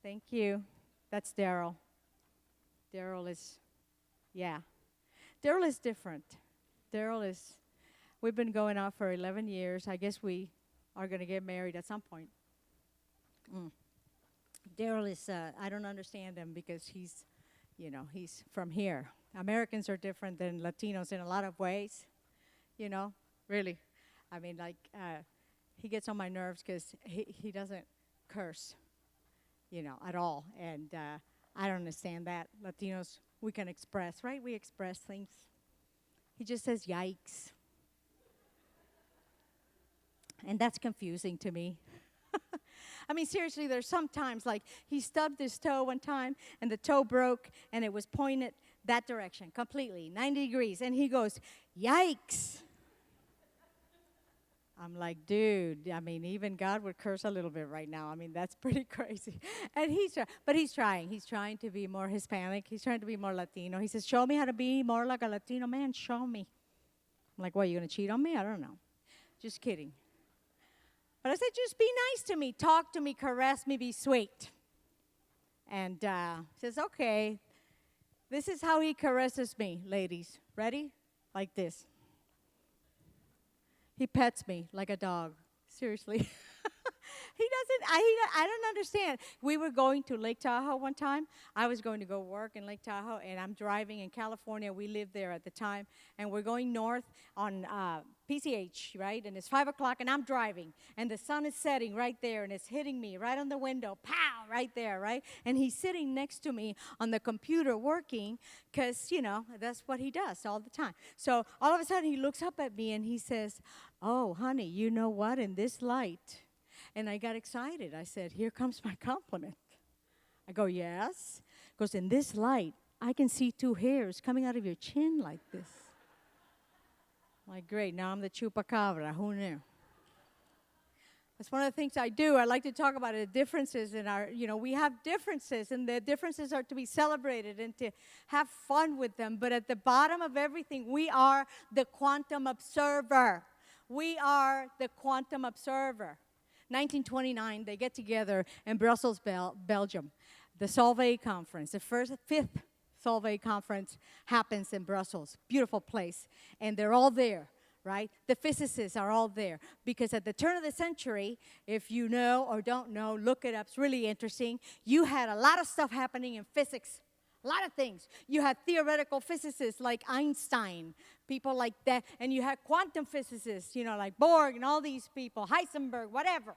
Thank you. That's Daryl. Daryl is different. We've been going out for 11 years. I guess we are going to get married at some point. Daryl is, I don't understand him because he's from here. Americans are different than Latinos in a lot of ways, really. I mean, he gets on my nerves because he doesn't curse, at all. And I don't understand that. Latinos, we can express, right? We express things. He just says, yikes. And that's confusing to me. I mean, seriously, there's sometimes, like, he stubbed his toe one time, and the toe broke, and it was pointed that direction completely, 90 degrees. And he goes, yikes. I'm like, dude, I mean, even God would curse a little bit right now. I mean, that's pretty crazy. And but he's trying. He's trying to be more Hispanic. He's trying to be more Latino. He says, show me how to be more like a Latino man. Show me. I'm like, what, you going to cheat on me? I don't know. Just kidding. But I said, just be nice to me. Talk to me. Caress me. Be sweet. And he says, okay. This is how he caresses me, ladies. Ready? Like this. He pets me like a dog. Seriously. I don't understand. We were going to Lake Tahoe one time. I was going to go work in Lake Tahoe, and I'm driving in California. We lived there at the time, and we're going north on PCH, right? And it's 5 o'clock, and I'm driving, and the sun is setting right there, and it's hitting me right on the window, pow, right there, right? And he's sitting next to me on the computer working because, you know, that's what he does all the time. So all of a sudden, he looks up at me, and he says, oh, honey, you know what? In this light. And I got excited. I said, here comes my compliment. I go, yes. He goes, in this light, I can see 2 hairs coming out of your chin like this. I'm like, great, now I'm the chupacabra. Who knew? That's one of the things I do. I like to talk about the differences in our, you know, we have differences, and the differences are to be celebrated and to have fun with them. But at the bottom of everything, we are the quantum observer. We are the quantum observer. 1929, they get together in Brussels, Belgium. The Solvay Conference, the fifth Solvay Conference happens in Brussels. Beautiful place. And they're all there, right? The physicists are all there. Because at the turn of the century, if you know or don't know, look it up. It's really interesting. You had a lot of stuff happening in physics. A lot of things. You had theoretical physicists like Einstein, people like that, and you had quantum physicists, you know, like Borg and all these people, Heisenberg, whatever.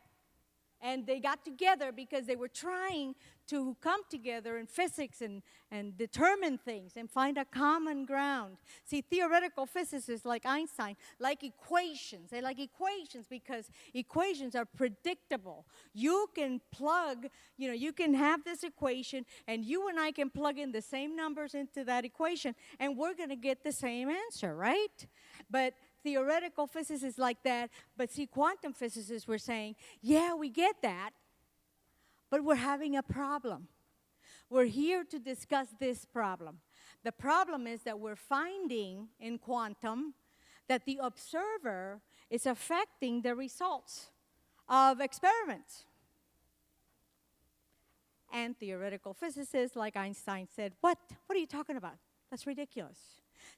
And they got together because they were trying to come together in physics and determine things and find a common ground. See, theoretical physicists like Einstein like equations. They like equations because equations are predictable. You can plug, you know, you can have this equation, and you and I can plug in the same numbers into that equation, and we're going to get the same answer, right? But theoretical physicists like that, but see, quantum physicists were saying, yeah, we get that, but we're having a problem. We're here to discuss this problem. The problem is that we're finding in quantum that the observer is affecting the results of experiments. And theoretical physicists like Einstein said, what are you talking about? That's ridiculous.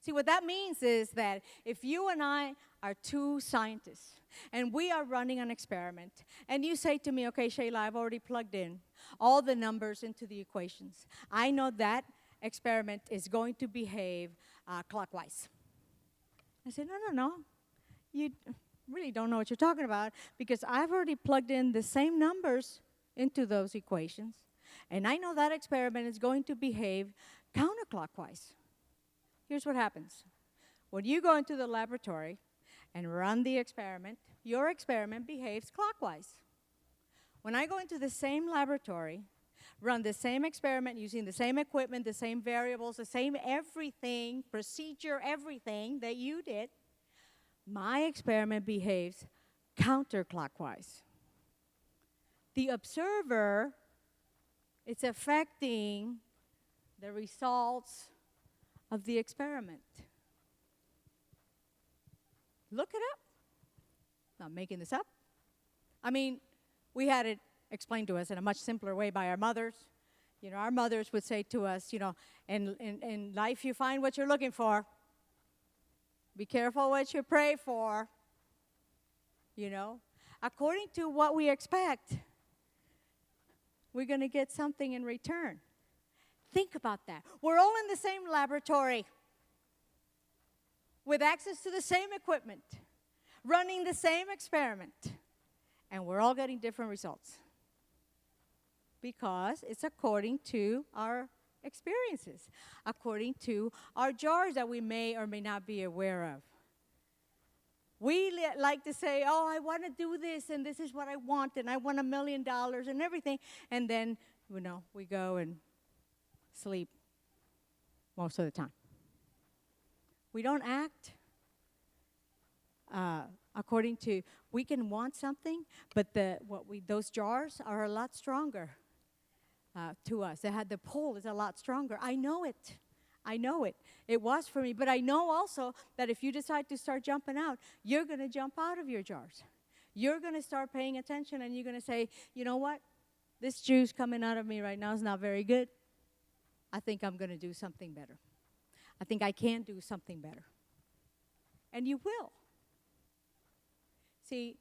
See, what that means is that if you and I are 2 scientists, and we are running an experiment, and you say to me, okay, Shayla, I've already plugged in all the numbers into the equations. I know that experiment is going to behave clockwise. I said, no. You really don't know what you're talking about, because I've already plugged in the same numbers into those equations, and I know that experiment is going to behave counterclockwise. Here's what happens. When you go into the laboratory and run the experiment, your experiment behaves clockwise. When I go into the same laboratory, run the same experiment using the same equipment, the same variables, the same everything, procedure, everything that you did, my experiment behaves counterclockwise. The observer is affecting the results of the experiment. Look it up. Not making this up. I mean, we had it explained to us in a much simpler way by our mothers. You know, our mothers would say to us, you know, in life you find what you're looking for. Be careful what you pray for. You know, according to what we expect, we're going to get something in return. Think about that. We're all in the same laboratory with access to the same equipment, running the same experiment, and we're all getting different results because it's according to our experiences, according to our jars that we may or may not be aware of. We like to say, oh, I want to do this, and this is what I want, and I want $1 million and everything. And then, we go and sleep most of the time. We don't act according to, we can want something, but those jars are a lot stronger to us. The pull is a lot stronger. I know it. It was for me. But I know also that if you decide to start jumping out, you're going to jump out of your jars. You're going to start paying attention, and you're going to say, you know what? This juice coming out of me right now is not very good. I think I'm going to do something better. I think I can do something better. And you will. See,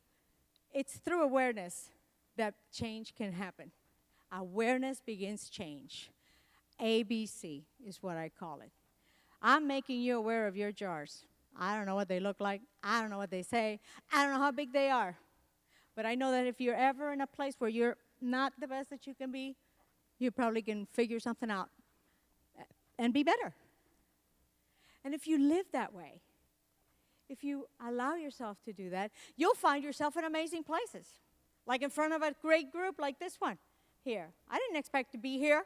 it's through awareness that change can happen. Awareness begins change. ABC is what I call it. I'm making you aware of your jars. I don't know what they look like. I don't know what they say. I don't know how big they are. But I know that if you're ever in a place where you're not the best that you can be, you probably can figure something out and be better. And if you live that way, if you allow yourself to do that, you'll find yourself in amazing places. Like in front of a great group like this one here. I didn't expect to be here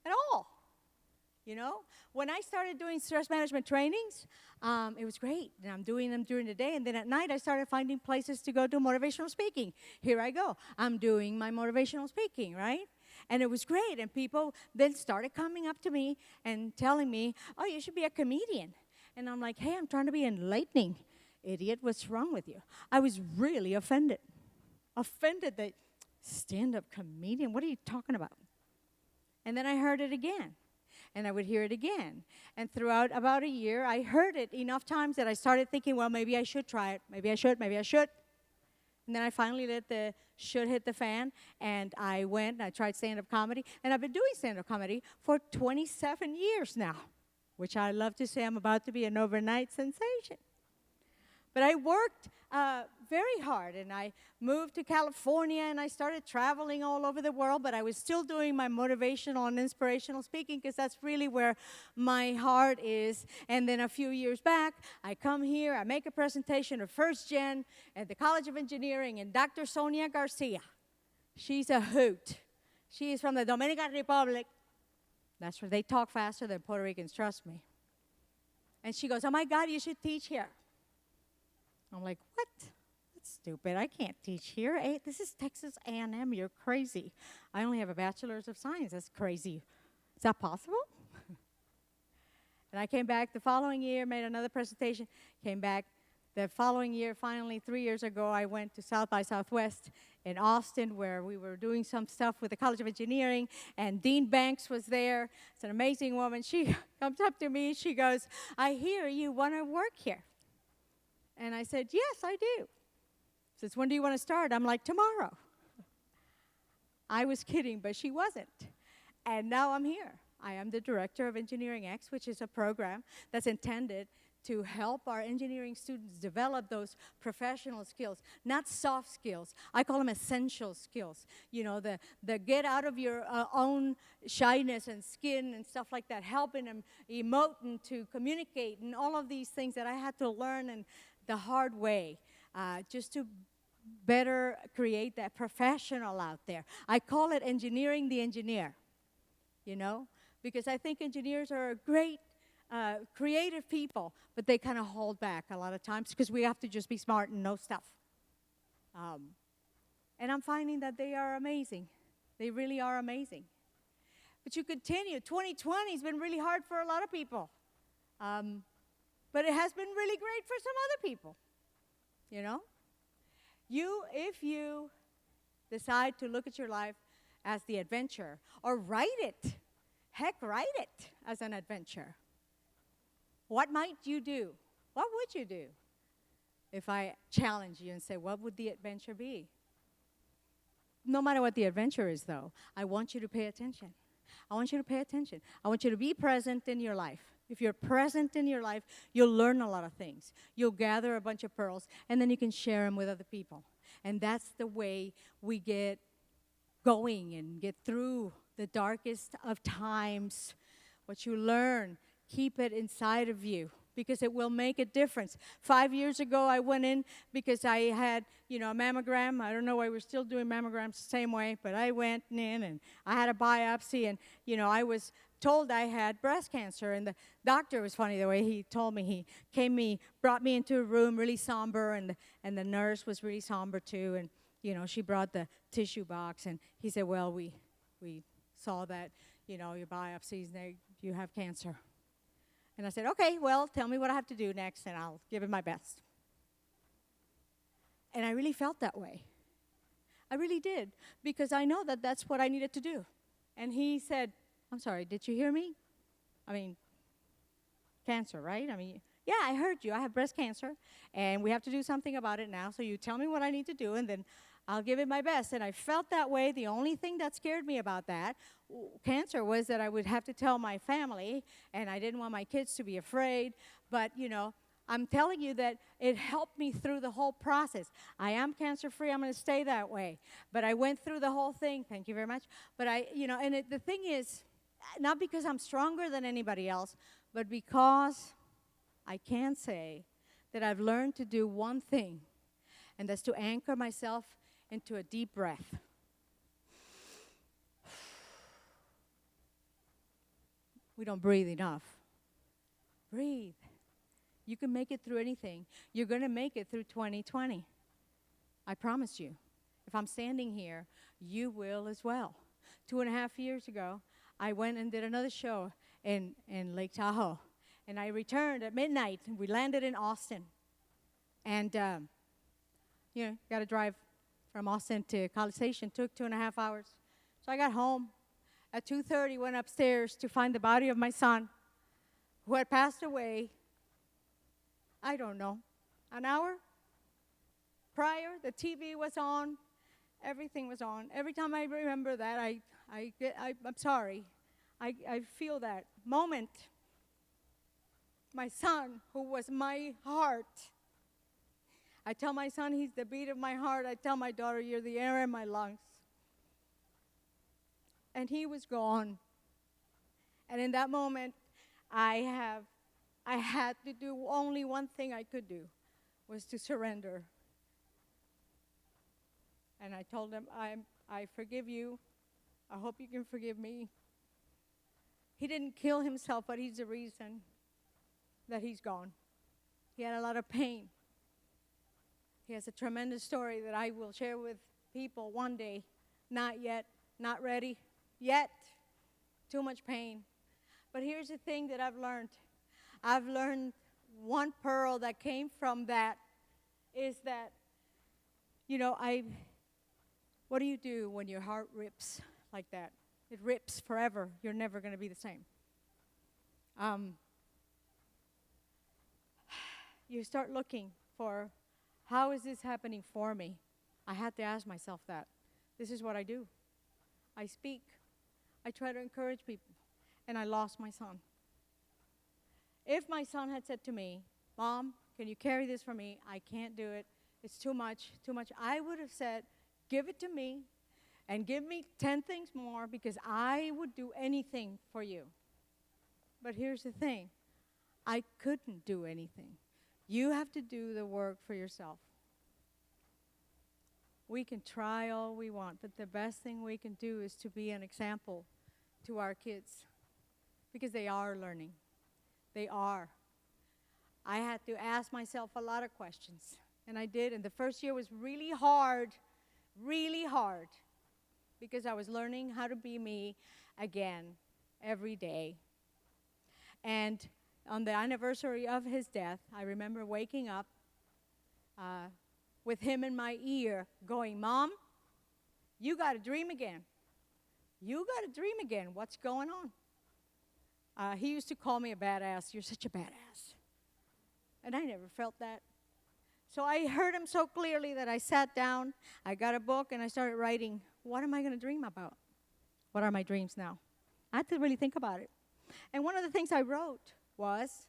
at all. When I started doing stress management trainings, it was great. And I'm doing them during the day. And then at night, I started finding places to go do motivational speaking. Here I go. I'm doing my motivational speaking, right? And it was great. And people then started coming up to me and telling me, oh, you should be a comedian. And I'm like, hey, I'm trying to be enlightening. Idiot, what's wrong with you? I was really offended. Offended that stand-up comedian, what are you talking about? And then I heard it again. And I would hear it again. And throughout about a year, I heard it enough times that I started thinking, well, maybe I should try it. Maybe I should. And then I finally let the should hit the fan, and I went and I tried stand-up comedy. And I've been doing stand-up comedy for 27 years now, which I love to say I'm about to be an overnight sensation. But I worked very hard, and I moved to California, and I started traveling all over the world, but I was still doing my motivational and inspirational speaking because that's really where my heart is. And then a few years back, I come here, I make a presentation of first gen at the College of Engineering, and Dr. Sonia Garcia. She's a hoot. She is from the Dominican Republic. That's where they talk faster than Puerto Ricans, trust me. And she goes, oh, my God, you should teach here. I'm like, what? That's stupid. I can't teach here. Hey, this is Texas A&M. You're crazy. I only have a bachelor's of science. That's crazy. Is that possible? And I came back the following year, made another presentation, came back. The following year, finally, 3 years ago, I went to South by Southwest in Austin, where we were doing some stuff with the College of Engineering, and Dean Banks was there. It's an amazing woman. She comes up to me. She goes, I hear you want to work here. And I said, yes, I do. She says, when do you want to start? I'm like, tomorrow. I was kidding, but she wasn't. And now I'm here. I am the director of Engineering X, which is a program that's intended to help our engineering students develop those professional skills, not soft skills. I call them essential skills. The get out of your own shyness and skin and stuff like that, helping them emote and to communicate and all of these things that I had to learn and the hard way, just to better create that professional out there. I call it engineering the engineer, because I think engineers are great, creative people, but they kind of hold back a lot of times because we have to just be smart and know stuff. And I'm finding that they are amazing. They really are amazing. But you continue. 2020 has been really hard for a lot of people. But it has been really great for some other people, If you decide to look at your life as the adventure, or write it as an adventure, what might you do? What would you do if I challenge you and say, what would the adventure be? No matter what the adventure is, though, I want you to pay attention. I want you to pay attention. I want you to be present in your life. If you're present in your life, you'll learn a lot of things. You'll gather a bunch of pearls, and then you can share them with other people. And that's the way we get going and get through the darkest of times. What you learn, keep it inside of you, because it will make a difference. 5 years ago, I went in because I had, a mammogram. I don't know why we're still doing mammograms the same way, but I went in and I had a biopsy, and, I was told I had breast cancer. And the doctor was funny the way he told me. He brought me into a room really somber, and the nurse was really somber too. And, she brought the tissue box, and he said, well, we saw that, your biopsies, you have cancer. And I said, okay, well, tell me what I have to do next, and I'll give it my best. And I really felt that way. I really did, because I know that that's what I needed to do. And he said, I'm sorry, did you hear me? Cancer, right? Yeah, I heard you. I have breast cancer, and we have to do something about it now, so you tell me what I need to do, and then I'll give it my best. And I felt that way. The only thing that scared me about that cancer was that I would have to tell my family, and I didn't want my kids to be afraid. But, I'm telling you that it helped me through the whole process. I am cancer-free. I'm going to stay that way. But I went through the whole thing. Thank you very much. But the thing is, not because I'm stronger than anybody else, but because I can say that I've learned to do one thing, and that's to anchor myself into a deep breath. We don't breathe enough. Breathe. You can make it through anything. You're going to make it through 2020. I promise you. If I'm standing here, you will as well. 2.5 years ago, I went and did another show in Lake Tahoe. And I returned at midnight. We landed in Austin. And, got to drive from Austin to College Station. Took 2.5 hours. So I got home. At 2:30, went upstairs to find the body of my son, who had passed away, I don't know, an hour prior. The TV was on. Everything was on. Every time I remember that, I'm sorry. I feel that moment. My son, who was my heart. I tell my son he's the beat of my heart. I tell my daughter, you're the air in my lungs. And he was gone. And in that moment, I had to do only one thing I could do, was to surrender. And I told him, I forgive you. I hope you can forgive me. He didn't kill himself, but he's the reason that he's gone. He had a lot of pain. He has a tremendous story that I will share with people one day. Not yet, not ready yet. Too much pain. But here's the thing that I've learned. I've learned one pearl that came from that is that, what do you do when your heart rips like that? It rips forever. You're never going to be the same. You start looking for, how is this happening for me? I had to ask myself that. This is what I do. I speak. I try to encourage people. And I lost my son. If my son had said to me, Mom, can you carry this for me? I can't do it. It's too much, too much. I would have said, give it to me and give me 10 things more, because I would do anything for you. But here's the thing. I couldn't do anything. You have to do the work for yourself. We can try all we want, but the best thing we can do is to be an example to our kids, because they are learning. They are. I had to ask myself a lot of questions, and I did. And the first year was really hard, because I was learning how to be me again every day. And on the anniversary of his death, I remember waking up with him in my ear going, Mom, you got to dream again. You got to dream again. What's going on? He used to call me a badass. You're such a badass. And I never felt that. So I heard him so clearly that I sat down, I got a book, and I started writing, what am I going to dream about? What are my dreams now? I had to really think about it. And one of the things I wrote was,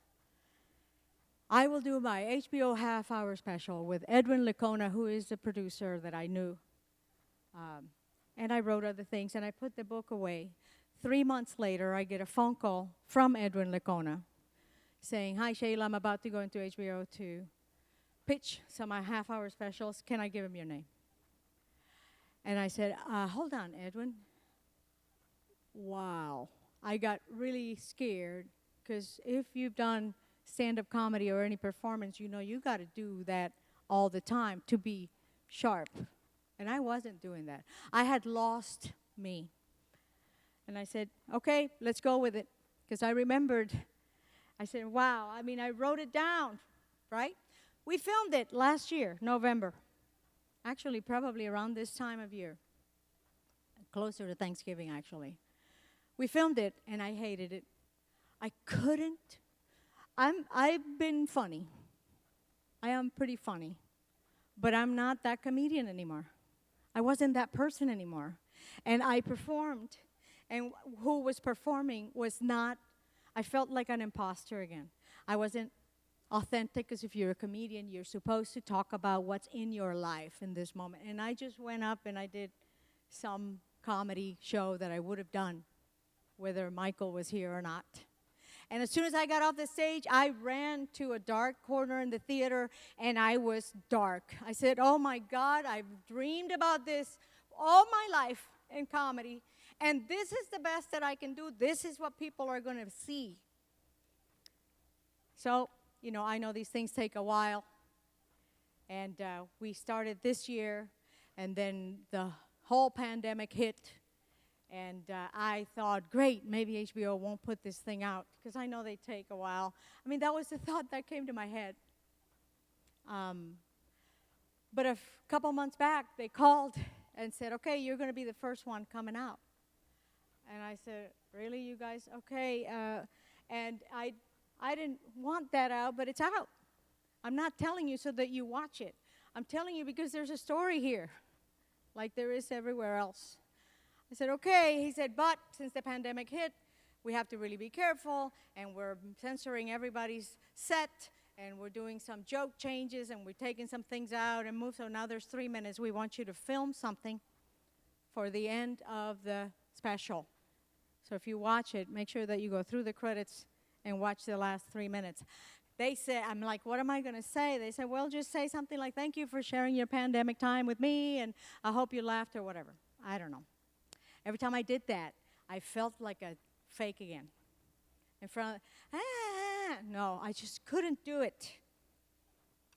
I will do my HBO half-hour special with Edwin Licona, who is the producer that I knew. And I wrote other things, and I put the book away. 3 months later, I get a phone call from Edwin Licona. saying, "Hi, Shayla, I'm about to go into HBO to pitch some half-hour specials. Can I give him your name?" And I said, "Hold on, Edwin." Wow. I got really scared because if you've done stand-up comedy or any performance, you know you got to do that all the time to be sharp. And I wasn't doing that. I had lost me. And I said, "Okay, let's go with it." Because I remembered, I said, wow, I mean, I wrote it down, right? We filmed it last year, November. Actually, probably around this time of year. Closer to Thanksgiving, actually. We filmed it, and I hated it. I couldn't. I've been funny. I am pretty funny. But I'm not that comedian anymore. I wasn't that person anymore. And I performed. And who was performing was not, I felt like an imposter again. I wasn't authentic, because if you're a comedian, you're supposed to talk about what's in your life in this moment. And I just went up and I did some comedy show that I would have done whether Michael was here or not. And as soon as I got off the stage, I ran to a dark corner in the theater, and I was dark. I said, "Oh my God, I've dreamed about this all my life in comedy, and this is the best that I can do. This is what people are going to see." So, you know, I know these things take a while, and we started this year, and then the whole pandemic hit. And I thought, great, maybe HBO won't put this thing out, because I know they take a while. I mean, that was the thought that came to my head. But a couple months back, they called and said, "Okay, you're going to be the first one coming out." And I said, "Really, you guys? Okay." And I didn't want that out, but it's out. I'm not telling you so that you watch it. I'm telling you because there's a story here, like there is everywhere else. I said, "Okay." He said, "But since the pandemic hit, we have to really be careful, and we're censoring everybody's set, and we're doing some joke changes, and we're taking some things out and move. So now there's 3 minutes. We want you to film something for the end of the special. So if you watch it, make sure that you go through the credits and watch the last 3 minutes." They said, I'm like, "What am I going to say?" They said, "Well, just say something like, 'Thank you for sharing your pandemic time with me, and I hope you laughed,' or whatever." I don't know. Every time I did that, I felt like a fake again. In front of, no, I just couldn't do it.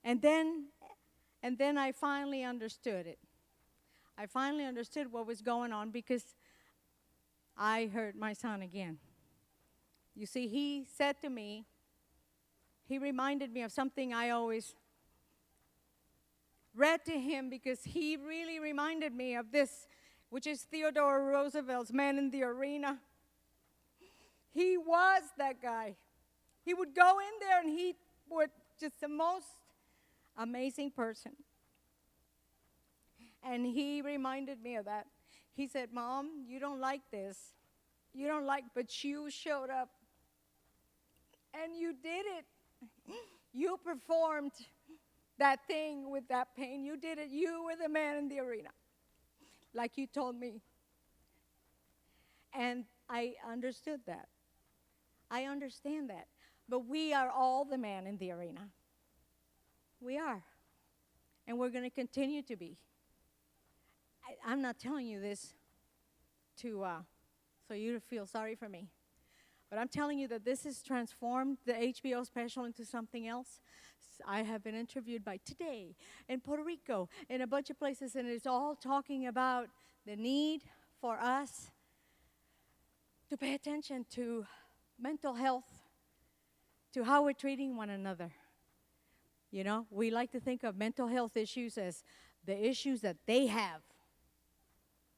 And then I finally understood it. I finally understood what was going on, because I hurt my son again. You see, he said to me, he reminded me of something I always read to him, because he really reminded me of this, which is Theodore Roosevelt's Man in the Arena. He was that guy. He would go in there, and he was just the most amazing person. And he reminded me of that. He said, "Mom, you don't like this. You don't like, but you showed up. And you did it. You performed that thing with that pain. You did it. You were the man in the arena, like you told me." And I understood that. I understand that. But we are all the man in the arena. We are. And we're going to continue to be. I'm not telling you this so you feel sorry for me. But I'm telling you that this has transformed the HBO special into something else. I have been interviewed by Today in Puerto Rico, in a bunch of places, and it's all talking about the need for us to pay attention to mental health, to how we're treating one another. You know, we like to think of mental health issues as the issues that they have.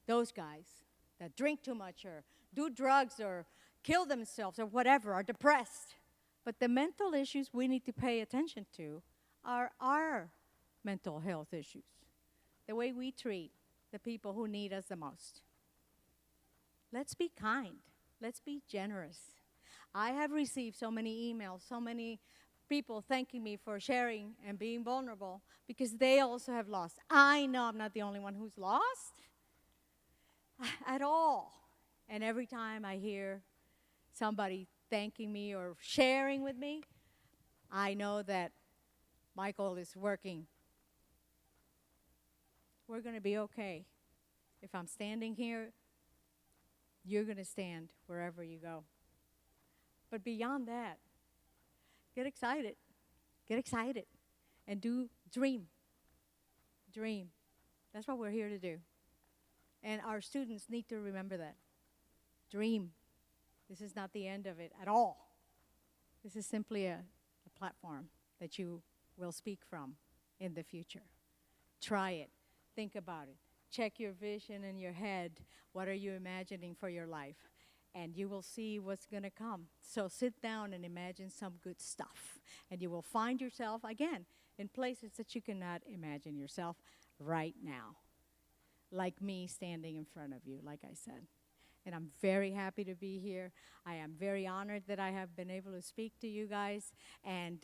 Those guys that drink too much or do drugs or kill themselves or whatever, are depressed. But the mental issues we need to pay attention to are our mental health issues, the way we treat the people who need us the most. Let's be kind. Let's be generous. I have received so many emails, so many people thanking me for sharing and being vulnerable, because they also have lost. I know I'm not the only one who's lost at all. And every time I hear somebody thanking me or sharing with me, I know that Michael is working. We're going to be okay. If I'm standing here, you're going to stand wherever you go. But beyond that, get excited. Get excited. And dream. Dream. That's what we're here to do. And our students need to remember that. Dream. This is not the end of it at all. This is simply a platform that you will speak from in the future. Try it. Think about it. Check your vision in your head. What are you imagining for your life? And you will see what's going to come. So sit down and imagine some good stuff. And you will find yourself, again, in places that you cannot imagine yourself right now. Like me standing in front of you, like I said. And I'm very happy to be here. I am very honored that I have been able to speak to you guys. And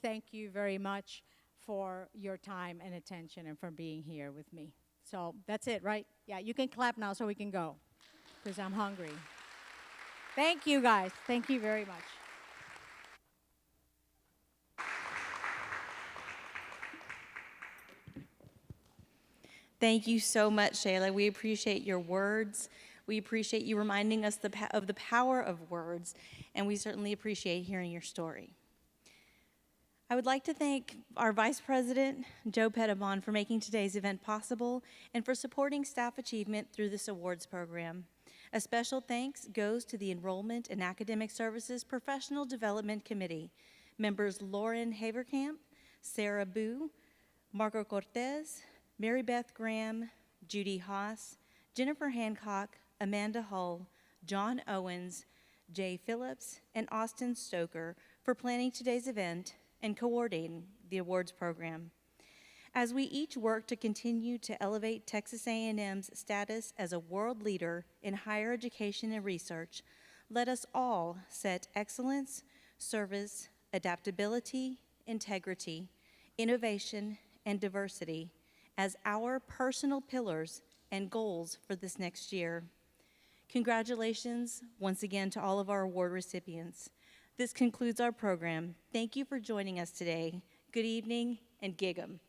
thank you very much for your time and attention and for being here with me. So that's it, right? Yeah, you can clap now so we can go, because I'm hungry. Thank you, guys. Thank you very much.
Thank you so much, Shayla. We appreciate your words. We appreciate you reminding us of the power of words, and we certainly appreciate hearing your story. I would like to thank our Vice President, Joe Pettibon, for making today's event possible and for supporting staff achievement through this awards program. A special thanks goes to the Enrollment and Academic Services Professional Development Committee, members Lauren Haverkamp, Sarah Boo, Marco Cortez, Mary Beth Graham, Judy Haas, Jennifer Hancock, Amanda Hull, John Owens, Jay Phillips, and Austin Stoker for planning today's event and coordinating the awards program. As we each work to continue to elevate Texas A&M's status as a world leader in higher education and research, let us all set excellence, service, adaptability, integrity, innovation, and diversity as our personal pillars and goals for this next year. Congratulations once again to all of our award recipients. This concludes our program. Thank you for joining us today. Good evening and gig 'em.